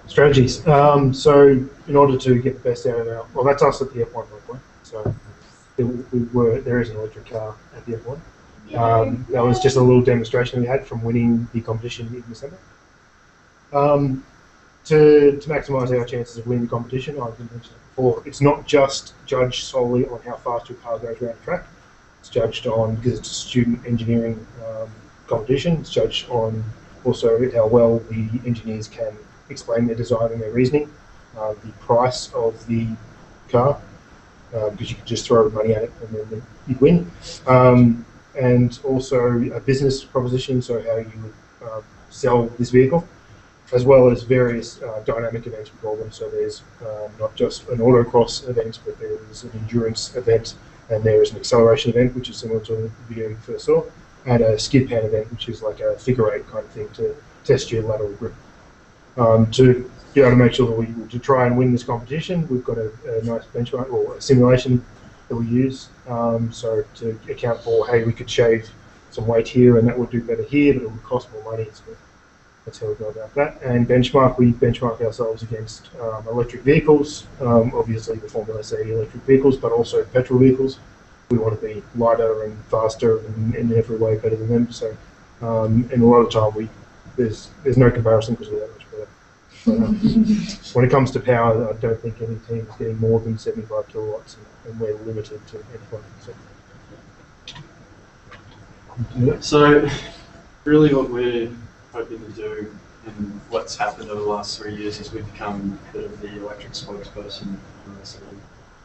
Strategies. So in order to get the best out of our, well, that's us at the F1 by. So there is an electric car at the F1. That was just a little demonstration we had from winning the competition in December. To maximise our chances of winning the competition, I've been mentioning before, it's not just judged solely on how fast your car goes around the track. It's judged on, because it's a student engineering competition, it's judged on also how well the engineers can explain their design and their reasoning, the price of the car, because you could just throw money at it and then you'd win. And also a business proposition, so how you would sell this vehicle, as well as various dynamic events we call them. So there's not just an autocross event, but there is an endurance event, and there is an acceleration event, which is similar to the video you first saw, and a skid pan event, which is like a figure eight kind of thing to test your lateral grip. To be able to make sure that to try and win this competition, we've got a nice benchmark or a simulation that we use. So to account for, hey, we could shave some weight here and that would do better here, but it would cost more money. So that's how we go about that. And we benchmark ourselves against electric vehicles, obviously the Formula C electric vehicles, but also petrol vehicles. We want to be lighter and faster and in every way better than them. So, and a lot of the time there's no comparison because we're that much better. But, when it comes to power, I don't think any team is getting more than 75 kilowatts, and we're limited to F1. So, really what we're hoping to do, and what's happened over the last 3 years, is we've become a bit of the electric spokesperson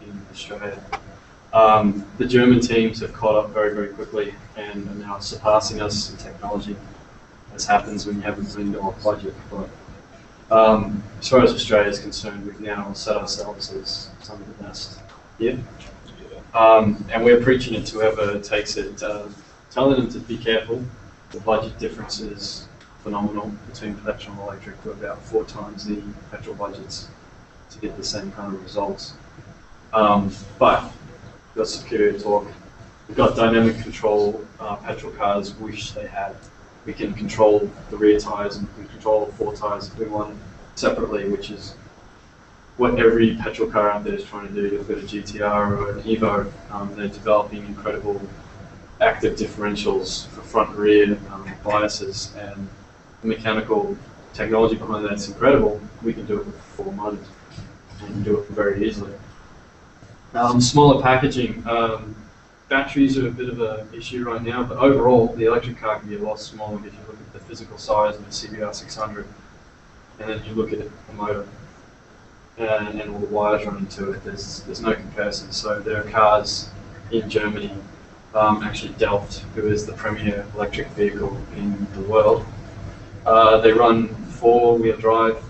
in Australia. The German teams have caught up very, very quickly and are now surpassing us in technology, as happens when you have $1 million budget. But as far as Australia is concerned, we've now set ourselves as some of the best here. And we're preaching it to whoever takes it, telling them to be careful. The budget difference is phenomenal between petrol and electric. We're about 4 times the petrol budgets to get the same kind of results. But we've got superior torque. We've got dynamic control. Petrol cars wish they had. We can control the rear tyres and we can control the 4 tyres if we want separately, which is what every petrol car out there is trying to do. You've got a GTR or an Evo. They're developing incredible active differentials for front and rear biases, and the mechanical technology behind that's incredible. We can do it with 4 motors and do it very easily. Smaller packaging. Batteries are a bit of an issue right now, but overall the electric car can be a lot smaller if you look at the physical size of a CBR 600, and then you look at the motor and all the wires running to it. There's no comparison. So there are cars in Germany, actually Delft, who is the premier electric vehicle in the world. They run 4-wheel drive,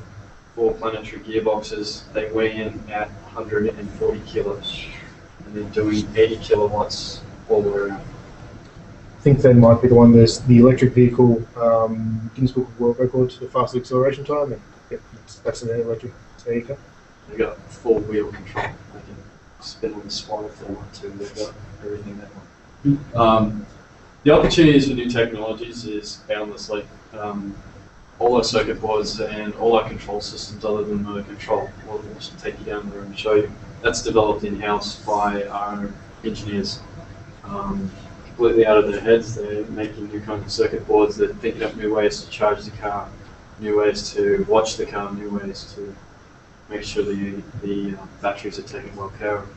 4 planetary gearboxes. They weigh in at 140 kilos, and they're doing 80 kilowatts all the way around. I think that might be the one. There's the electric vehicle Guinness Book of World Records for fastest acceleration time, and yep, that's an electric car. They've got 4-wheel control. They can spin on the spot if they want to. They've got everything they want. The opportunities for new technologies is boundless. Like all our circuit boards and all our control systems, other than motor control, we'll just take you down there and show you. That's developed in-house by our engineers. Completely out of their heads. They're making new kinds of circuit boards. They're thinking up new ways to charge the car, new ways to watch the car, new ways to make sure the batteries are taken well care of.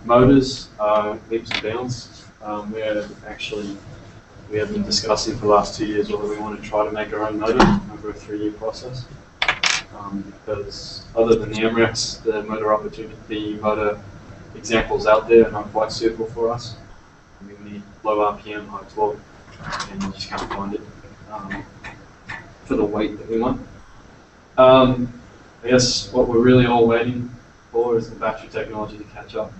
Motors are leaps and bounds. We have been discussing for the last 2 years whether we want to try to make our own motor over a 3-year process. Because other than the MREX, the motor examples out there are not quite suitable for us. We need low RPM, high torque, and you just can't find it for the weight that we want. I guess what we're really all waiting for is the battery technology to catch up.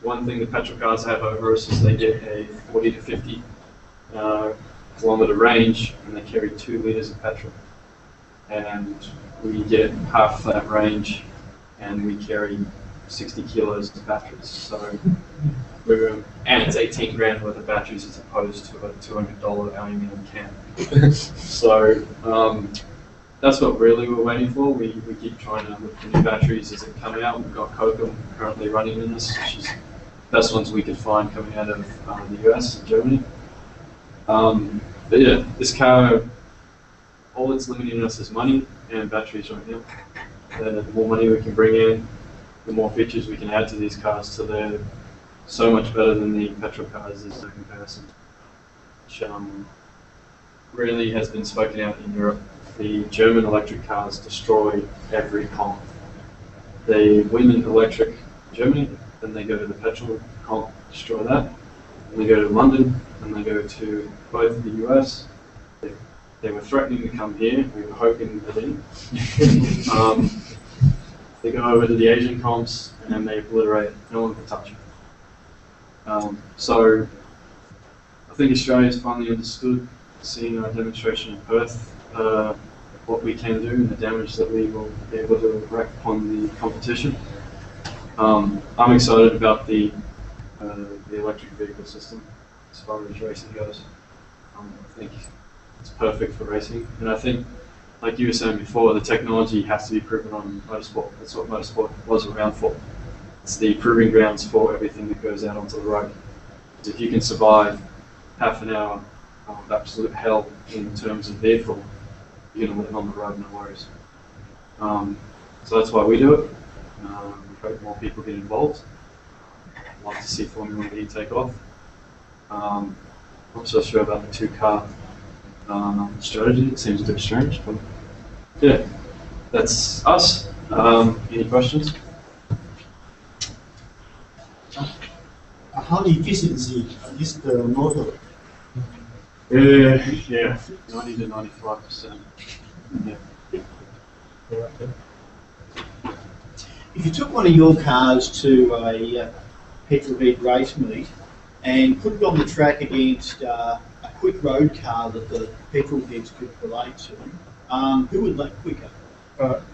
One thing the petrol cars have over us is they get a 40 to 50 kilometer range, and they carry 2 liters of petrol. And we get half that range, and we carry 60 kilos of batteries. So and it's 18 grand worth of batteries as opposed to a $200 aluminium can. So that's what really we're waiting for. We keep trying to look for new batteries as they come out. We've got Coca currently running in this, which is the best ones we could find coming out of the US and Germany. But yeah, this car, all it's limiting us is money and batteries right now. The more money we can bring in, the more features we can add to these cars, so they're so much better than the petrol cars. There's no comparison. Which really has been spoken out in Europe. The German electric cars destroy every comp. They win in electric Germany, then they go to the petrol comp, destroy that. Then they go to London, and they go to both the US. They were threatening to come here. We were hoping they didn't. They go over to the Asian comps, and they obliterate. No one can touch them. So I think Australia's finally understood, seeing our demonstration in Perth, what we can do and the damage that we will be able to wreak upon the competition. I'm excited about the electric vehicle system as far as racing goes. I think it's perfect for racing, and I think, like you were saying before, the technology has to be proven on motorsport. That's what motorsport was around for. It's the proving grounds for everything that goes out onto the road. Because if you can survive half an hour of absolute hell in terms of vehicle, you're going to live on the road, no worries. So that's why we do it. We hope more people get involved. I'd like to see Formula E take off. I'm not so sure about the 2-car strategy. It seems a bit strange, but yeah, that's us. Any questions? How efficiency is the motor? Yeah, 90 to 95%. Yeah. If you took one of your cars to a petrol heat race meet and put it on the track against a quick road car that the petrol heads could relate to, who would lap quicker?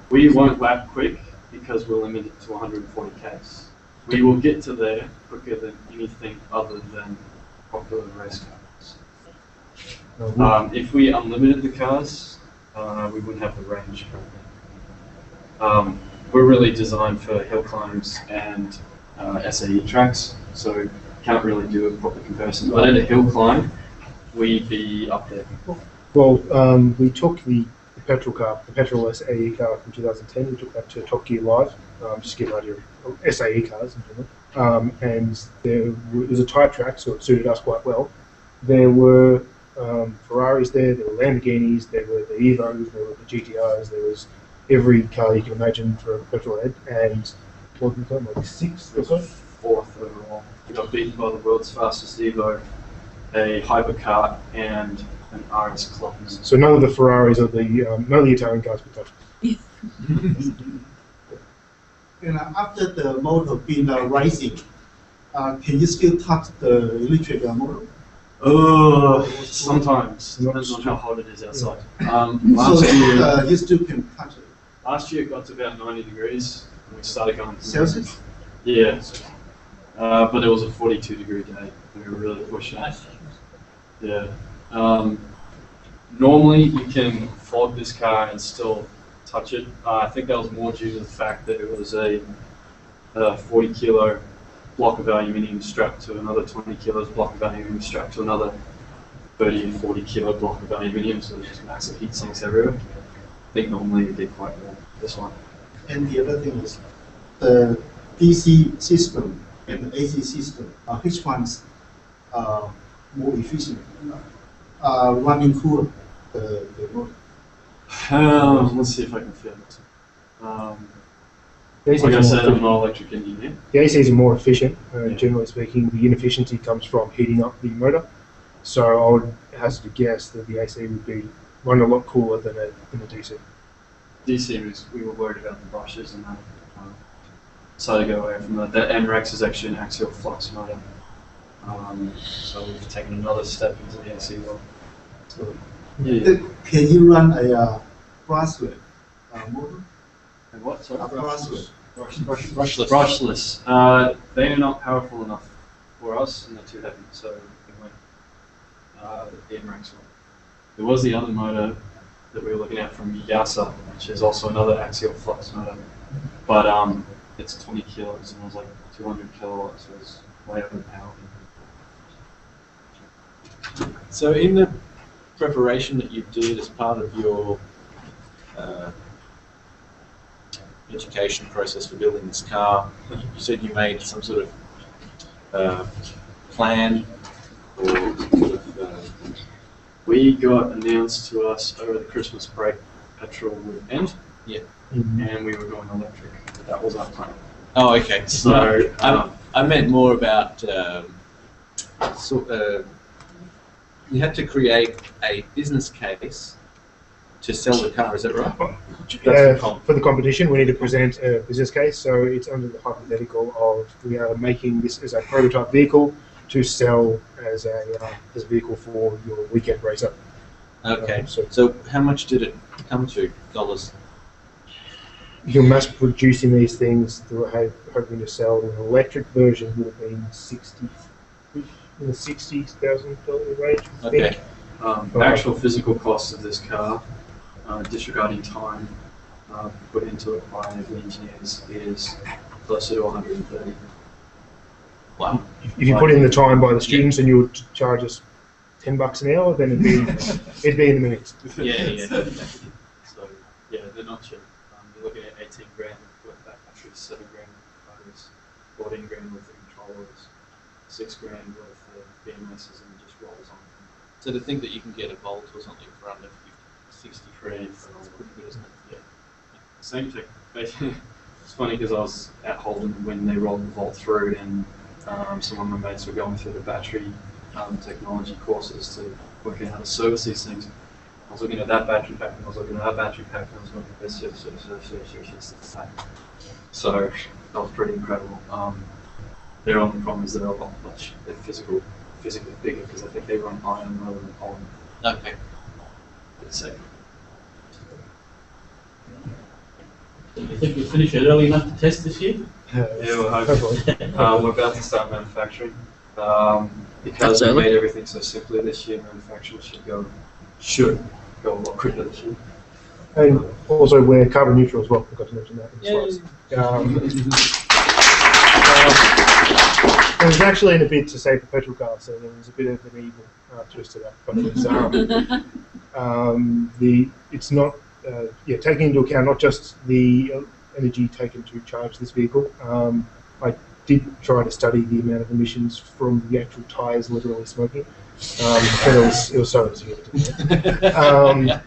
We won't lap quick because we're limited to 140 k's. We will get to there quicker than anything other than popular race cars. If we unlimited the cars, we wouldn't have the range currently. We're really designed for hill climbs and SAE tracks, so can't really do a proper comparison. But at a hill climb, we'd be up there. Well, we took the petrol car, the petrol SAE car from 2010. We took that to Top Gear Live, just to get an idea of SAE cars in general. And it was a tight track, so it suited us quite well. There were Ferraris there were Lamborghinis, there were the Evos, there were the GTRs, there was every car you can imagine for a petrol head. And what we've got, like 6th or so. 4th overall. We got beaten by the world's fastest Evo, a hypercar, and an RS Clocks. So none of the Ferraris or none of the Italian cars could touch us. And after the motor being rising, can you still touch the electric motor? Sometimes. Depends on how hot it is outside. So you still can touch it. Last year it got to about 90 degrees, and we started going. Celsius? Yeah. But it was a 42-degree day. We were really pushing it. Yeah. Normally you can flog this car and still touch it. I think that was more due to the fact that it was a 40-kilo block of aluminium strapped to another 20 kilos block of aluminium strapped to another 30 or 40 kilo block of aluminium, so there's just massive heat sinks everywhere. I think normally it'd be quite warm, this one. And the other thing is the DC system and the AC system, which one's more efficient? Running cooler, the motor. Let's see if I can feel it. The AC Like I is more said, I'm efficient. not an electric engineer. The ACs are more efficient. Yeah. Generally speaking, the inefficiency comes from heating up the motor. So I would hazard to guess that the AC would be run a lot cooler than a DC. DC was, we were worried about the brushes and that. Decided to go away from that. That MREX is actually an axial flux motor. So we've taken another step into the AC world. So, yeah. Can you run a brushless motor? And what? Sorry? A brushless. Brushless. Brushless. They are not powerful enough for us, and they're too heavy, so we went the MREX one. There was the other motor that we were looking at from Yasa, which is also another axial flux motor, but it's 20 kilos and it was like 200 kilowatts, so it's way overpowered. So in the preparation that you did as part of your education process for building this car, you said you made some sort of plan or sort of, We got announced to us over the Christmas break petrol would end, yeah, and we were going electric. That was our plan. oh, okay. So, I meant more about you had to create a business case to sell the car. Is that right? For the competition, we need to present a business case. So it's under the hypothetical of we are making this as a prototype vehicle to sell as a vehicle for your weekend racer. Okay. So how much did it come to dollars? You're mass producing these things, hoping to sell an electric version would have been in the $60,000 range. I Okay. think. The actual physical cost of this car, disregarding time put into it by the engineers, is closer to 130. Wow. If you put in the time by the students and you would charge us $10 an hour, then it'd be in the minutes. Yeah. So yeah, they're not cheap. You're looking at 18 grand worth of batteries, 7 grand worth of motors, 14 grand worth of controllers, 6 grand worth of BMSs, and it just rolls on. So to think that you can get a Volt or something for under 63. that's pretty good, isn't it? Yeah. Same thing. It's funny because I was at Holden when they rolled the Volt through, and some of my mates were going through the battery technology courses to work out how to service these things. I was looking at that battery pack, and I was looking at that battery pack, and I was looking at this. So that was pretty incredible. Their only problem is they're a lot much physically bigger because I think they run iron rather than polymer. Okay. It's safe. You think we'll finish it early enough to test this year? Yeah, we're hoping. We're about to start manufacturing. Because That's we early. made everything so simply this year, manufacturing should go a lot quicker this year. And also we're carbon neutral as well. Forgot to mention that in the slides. It was actually in a bid to save the petrol car, so there was a bit of an evil twist to that. But it's not taking into account not just the energy taken to charge this vehicle. I did try to study the amount of emissions from the actual tyres literally smoking, and it was so insignificant.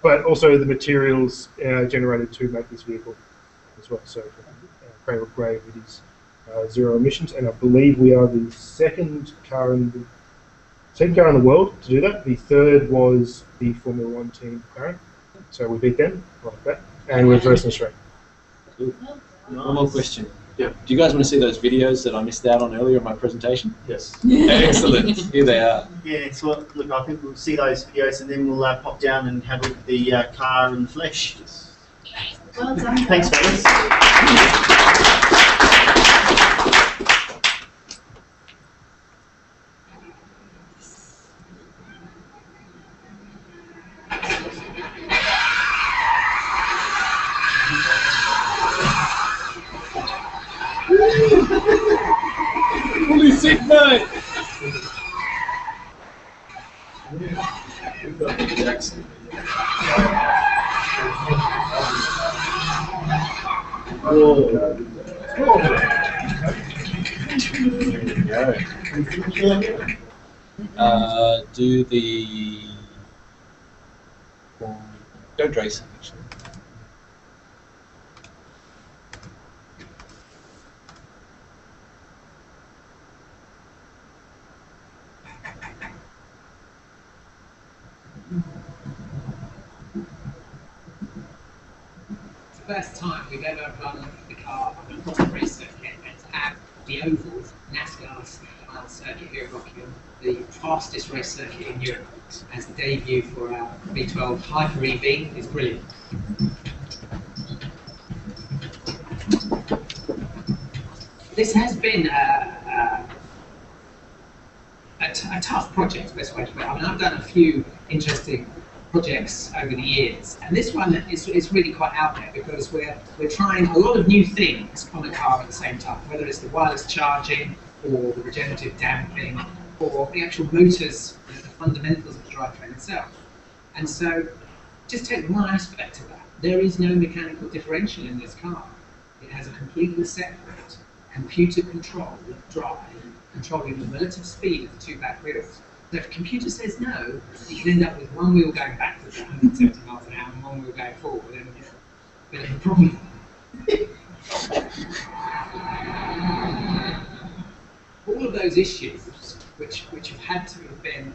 But also the materials generated to make this vehicle as well. So cradle to grave it is zero emissions, and I believe we are the second car in the world to do that. The third was the Formula One team McLaren, so we beat them like that, and we're first in Australia. One more question. Yeah. Do you guys want to see those videos that I missed out on earlier in my presentation? Yes. Excellent. Here they are. Yeah, so look, I think we'll see those videos and then we'll pop down and have a look at the car in the flesh. Well done. Thanks, fellas. Holy sick mate! We've got the Jackson. Do the don't race actually. It's the first time we've ever run the car on a proper race circuit, and to have the oval NASCAR's mile circuit here at Rockingham, the fastest race circuit in Europe, as the debut for our V12 Hyper EV is brilliant. This has been a tough project, best way to put it. I mean, I've done a few interesting projects over the years, and this one is really quite out there because we're trying a lot of new things on a car at the same time, whether it's the wireless charging or the regenerative damping or the actual motors, the fundamentals of the drivetrain itself. And so just take one aspect of that. There is no mechanical differential in this car. It has a completely separate computer-controlled drive, controlling the relative speed of the two back wheels. So if the computer says no, you can end up with one wheel going backwards at 170 miles an hour and one wheel going forward, and a bit of a problem. All of those issues, which have had to have been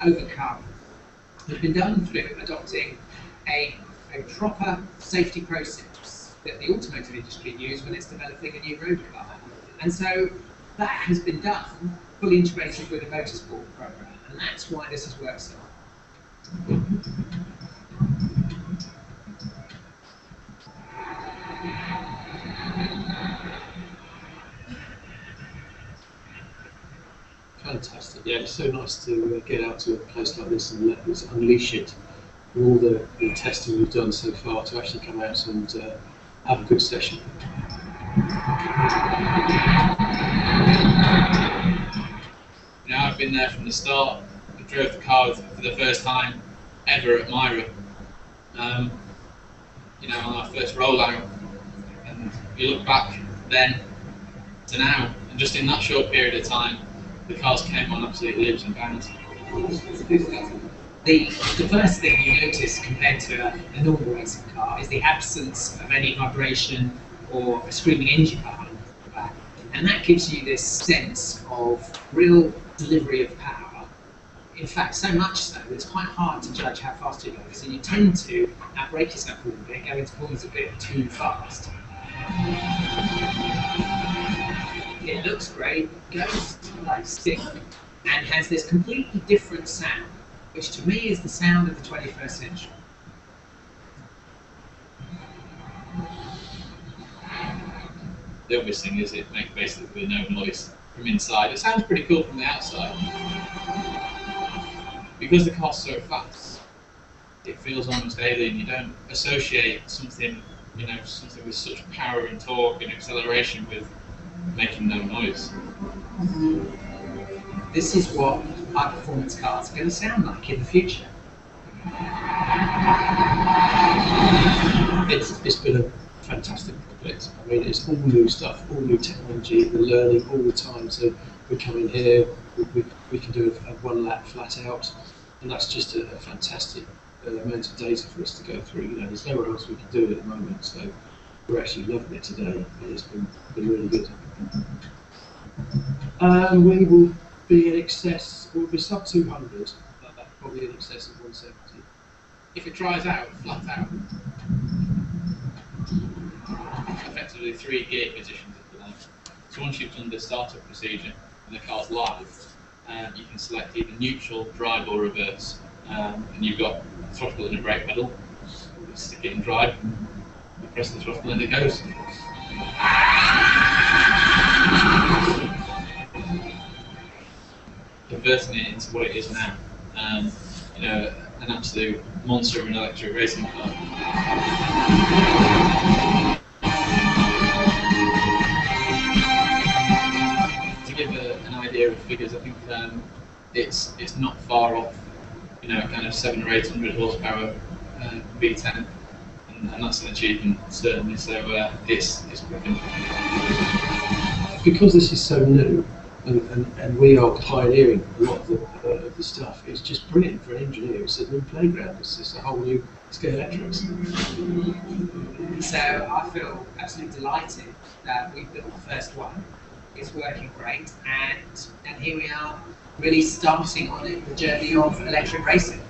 overcome, have been done through adopting a proper safety process that the automotive industry used when it's developing a new road car. And so that has been done, fully integrated with the motorsport program, and that's why this has worked so well. Fantastic. Yeah, it's so nice to get out to a place like this and let us unleash it for all the testing we've done so far to actually come out and have a good session. You know, I've been there from the start. I drove the car for the first time ever at Myra. You know, on our first rollout, and you look back then to now, and just in that short period of time, the cars came on absolutely leaps and bounds. The first thing you notice compared to a normal racing car is the absence of any vibration or a screaming engine behind the back. And that gives you this sense of real delivery of power. In fact, so much so that it's quite hard to judge how fast you go. So you tend to outbrake yourself a little bit, go into corners a bit too fast. It looks great, goes like stick, and has this completely different sound, which to me is the sound of the 21st century. The obvious thing is it makes basically no noise from inside. It sounds pretty cool from the outside. Because the car's so fast, it feels almost alien. You don't associate something, you know, something with such power and torque and acceleration with making no noise. This is what high-performance cars are going to sound like in the future. It's been a fantastic project. I mean, it's all new stuff, all new technology. We're learning all the time. So we come in here, we can do a one lap flat out, and that's just a fantastic amount of data for us to go through. You know, there's nowhere else we can do it at the moment. So we're actually loving it today. It's been really good. We will be in excess, we'll be sub 200, but probably in excess of 170. If it dries out, flat out, effectively 3 gate positions if you like. So once you've done the startup procedure and the car's live, you can select either neutral, drive or reverse. And you've got a throttle and a brake pedal. You stick it in drive, you press the throttle and it goes. Converting it into what it is now. You know, an absolute monster of an electric racing car. To give an idea of figures, I think it's not far off, you know, kind of 700 or 800 horsepower V10, and that's an achievement certainly. So it's brilliant. Because this is so new, and we are pioneering a lot of the stuff, it's just brilliant for an engineer. It's a new playground. It's just a whole new scale electrics. So I feel absolutely delighted that we've built the first one. It's working great, and here we are, really starting on the journey of electric racing.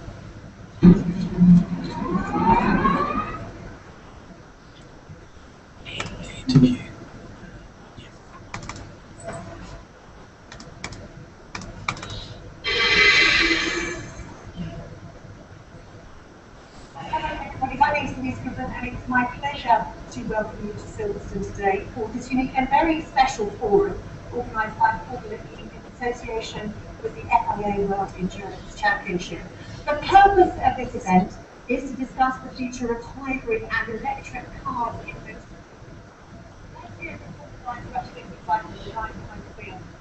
My name is Stephan, and it's my pleasure to welcome you to Silverstone today for this unique and very special forum organised by the Formula E in association with the FIA World Endurance Championship. The purpose of this event is to discuss the future of hybrid and electric cars in motorsport.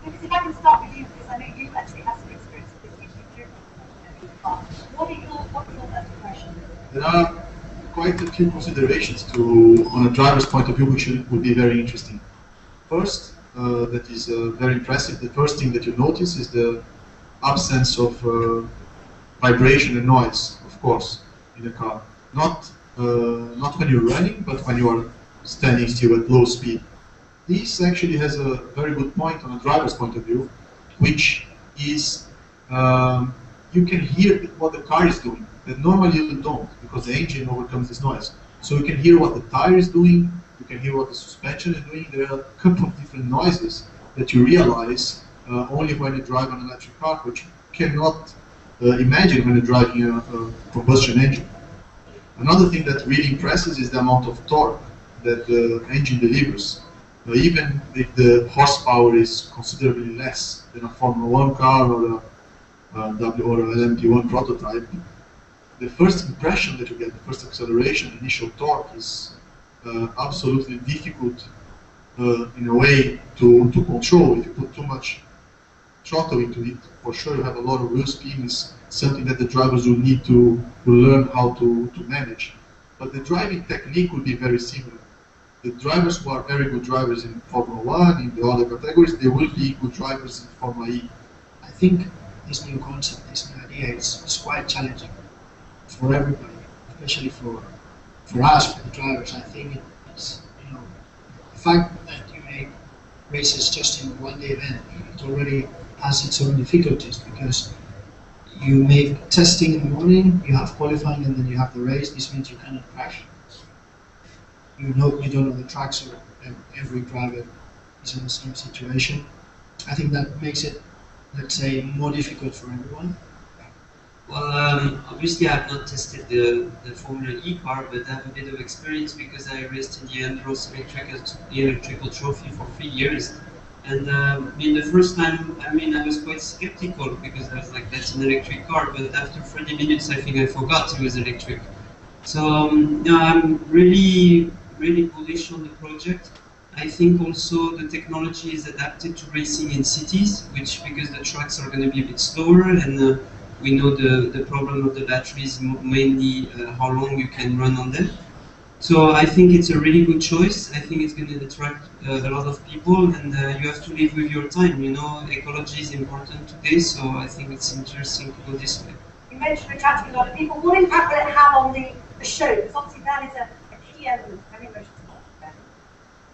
Because if I can start with you, because I know you actually have some experience with this issue. What are your first impressions? There are quite a few considerations on a driver's point of view, which would be very interesting. First, that is very impressive. The first thing that you notice is the absence of vibration and noise, of course, in a car. Not when you're running, but when you are standing still at low speed. This actually has a very good point on a driver's point of view, which is you can hear what the car is doing that normally you don't, because the engine overcomes this noise. So you can hear what the tire is doing, you can hear what the suspension is doing. There are a couple of different noises that you realize only when you drive an electric car, which you cannot imagine when you're driving a combustion engine. Another thing that really impresses is the amount of torque that the engine delivers. Even if the horsepower is considerably less than a Formula 1 car or an LMP1 prototype, the first impression that you get, the first acceleration, initial torque, is absolutely difficult in a way to control. If you put too much throttle into it, for sure you have a lot of wheel spin. Is something that the drivers will need to learn how to manage. But the driving technique will be very similar. The drivers who are very good drivers in Formula 1, in the other categories, they will be good drivers in Formula E. I think this new concept, this new idea is quite challenging for everybody, especially for us, for the drivers. I think it's, you know, the fact that you make races just in one day event, it already has its own difficulties, because you make testing in the morning, you have qualifying, and then you have the race. This means you cannot crash. You don't know the track, so every driver is in the same situation. I think that makes it, let's say, more difficult for everyone. Well, obviously I've not tested the Formula E car, but I have a bit of experience because I raced in the Andros electrical trophy for 3 years. And the first time, I was quite skeptical, because I was like, that's an electric car, but after 30 minutes I think I forgot it was electric. So no, I'm really bullish on the project. I think also the technology is adapted to racing in cities, because the tracks are going to be a bit slower, and we know the problem of the batteries, mainly how long you can run on them. So I think it's a really good choice. I think it's going to attract a lot of people, and you have to live with your time. You know, ecology is important today, so I think it's interesting to go this way. You mentioned attracting a lot of people. What impact will it have on the show? Because obviously that is a key element of any motorsport event.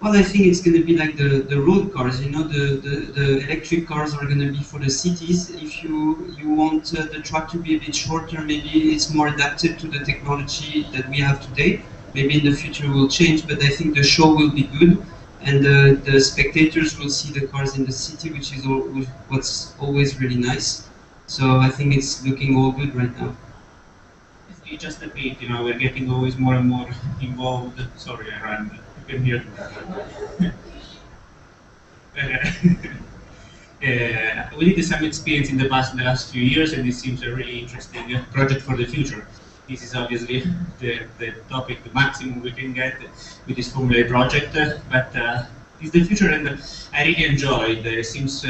Well, I think it's going to be like the road cars. You know, the electric cars are going to be for the cities. If you want the track to be a bit shorter, maybe it's more adapted to the technology that we have today. Maybe in the future it will change, but I think the show will be good, and the spectators will see the cars in the city, which is what's always really nice. So I think it's looking all good right now. Just a bit, you know, we're getting always more and more involved. Sorry, I ran. You can hear. We did some experience in the last few years, and this seems a really interesting project for the future. This is obviously the topic, the maximum we can get with this Formula E project, but it's the future, and I really enjoy it. There seems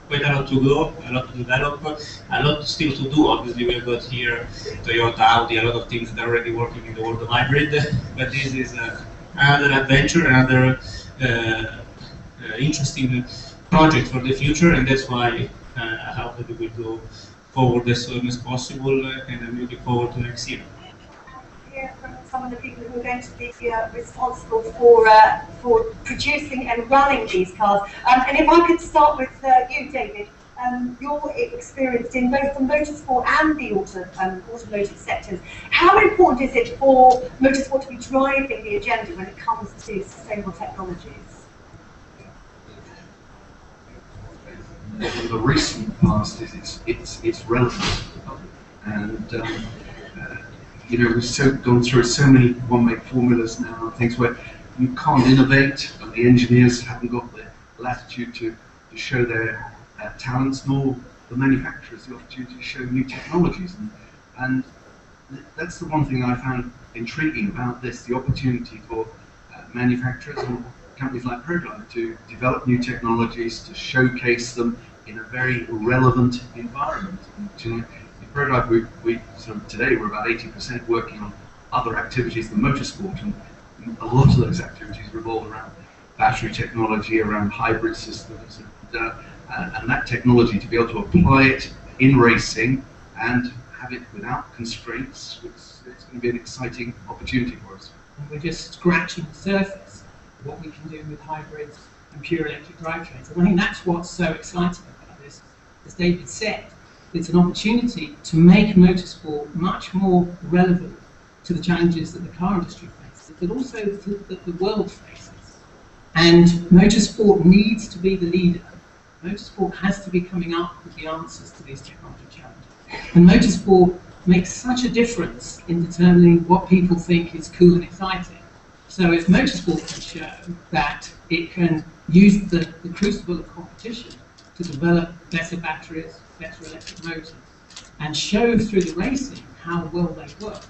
quite a lot to go, a lot to develop, a lot still to do. Obviously, we've got here Toyota, Audi, a lot of things that are already working in the world of hybrid, but this is another adventure, another interesting project for the future, and that's why I hope that we will go forward as soon as possible, and I'm looking forward to next year. Hear from some of the people who are going to be responsible for producing and running these cars. And if I could start with you, David, your experience in both the motorsport and the automotive sectors. How important is it for motorsport to be driving the agenda when it comes to sustainable technologies? In the recent past, it's relevant, and you know, we've gone through so many one-make formulas now and things where you can't innovate, and the engineers haven't got the latitude to show their talents, nor the manufacturers the opportunity to show new technologies, and that's the one thing I found intriguing about this: the opportunity for manufacturers and companies like ProDrive to develop new technologies, to showcase them in a very relevant environment. In ProDrive, today we're about 80% working on other activities than motorsport, and a lot of those activities revolve around battery technology, around hybrid systems, and that technology, to be able to apply it in racing and have it without constraints, it's going to be an exciting opportunity for us. We're just scratching the surface of what we can do with hybrids and pure electric drivetrains. And I think that's what's so exciting about this. As David said, it's an opportunity to make motorsport much more relevant to the challenges that the car industry faces, but also that the world faces. And motorsport needs to be the leader. Motorsport has to be coming up with the answers to these technology challenges. And motorsport makes such a difference in determining what people think is cool and exciting. So if motorsport can show that it can use the crucible of competition to develop better batteries, better electric motors, and show through the racing how well they work,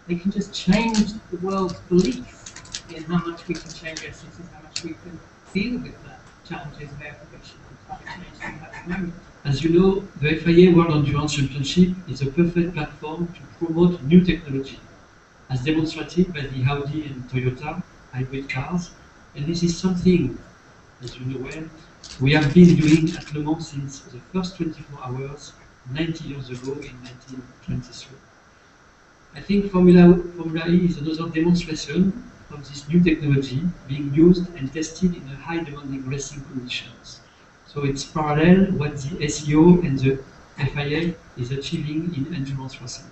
they can just change the world's belief in how much we can change our cities, how much we can deal with the challenges of air pollution and climate change that we have at the moment. As you know, the FIA World Endurance Championship is a perfect platform to promote new technology, as demonstrated by the Audi and Toyota hybrid cars. And this is something, as you know well, we have been doing at Le Mans since the first 24 hours, 90 years ago in 1923. I think Formula E is another demonstration of this new technology being used and tested in a high demanding racing conditions. So it's parallel what the SEO and the FIA is achieving in endurance racing.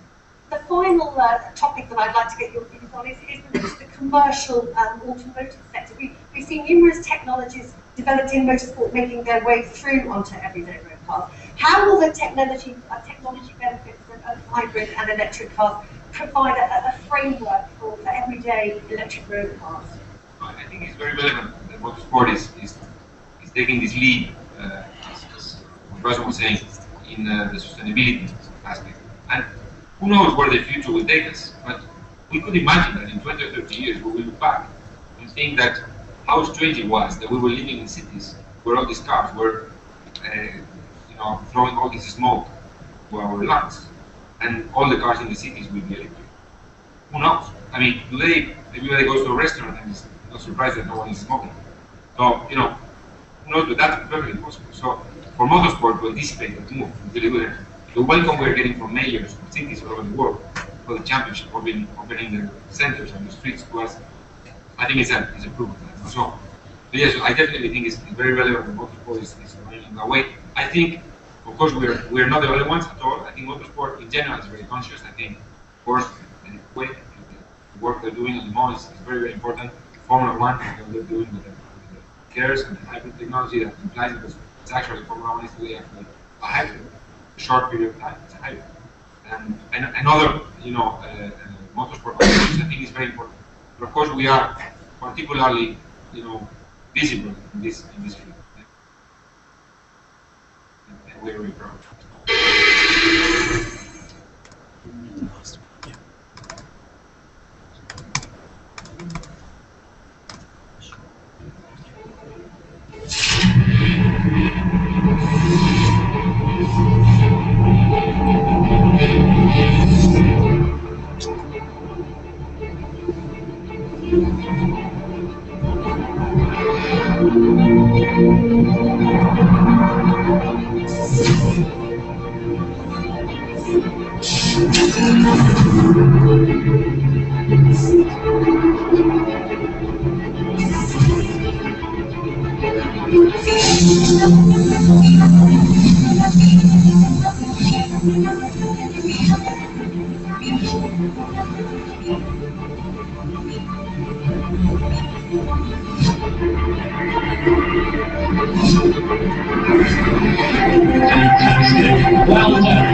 The final topic that I'd like to get your views on is the commercial automotive sector. We've seen numerous technologies developed in motorsport making their way through onto everyday road cars. How will the technology benefits of hybrid and electric cars provide a framework for everyday electric road cars? I think it's very relevant that motorsport is taking this lead, as Russell was saying, in the sustainability aspect. And who knows where the future will take us, but we could imagine that in 20 or 30 years we will look back and think that how strange it was that we were living in cities where all these cars were throwing all this smoke to our lungs, and all the cars in the cities will be electric. Who knows? I mean, today everybody goes to a restaurant and is not surprised that no one is smoking. So, who knows, but that's perfectly possible. So, for motorsport to anticipate that move, the welcome we're getting from mayors of cities all over the world for the championship, opening the centers and the streets to us, I think it's a proof of that. So, yes, I definitely think it's very relevant that motorsport is going in that way. I think, of course, we're not the only ones at all. I think motorsport in general is very conscious. I think, of course, the work they're doing at the moment is very, very important. Formula One, what they're doing with the cars and the hybrid technology that implies, because it's actually Formula One is today actually a hybrid, a short period of time, it's a hybrid. And other, motorsport applications, I think is very important. But of course, we are particularly, visible in this field. And we're very proud. Fantastic. Well done.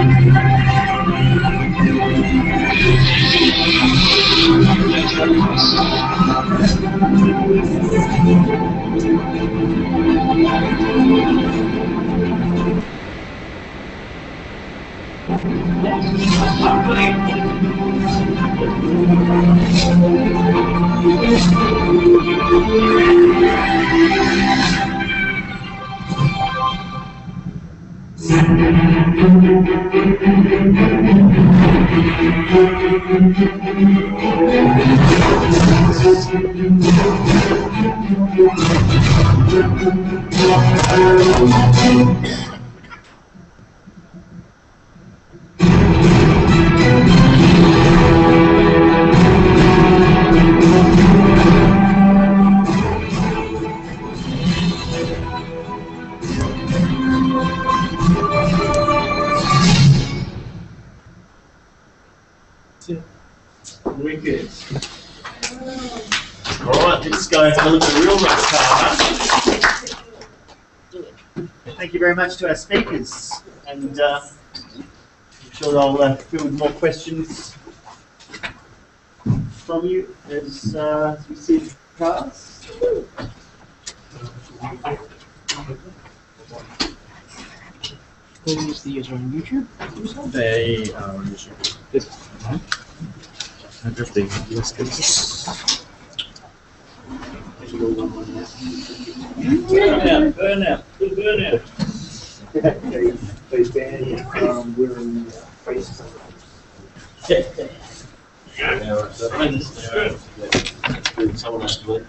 Wicked. Alright, let's go and have a look at the real race car. Thank you very much to our speakers, and I'm sure they'll field more questions from you as we see the cars. Who's the user on YouTube? They are on YouTube. Yes. Everything. Yes, Burnout. Good burnout. They ban wearing face coverings. Yeah, right. So, someone has to do it.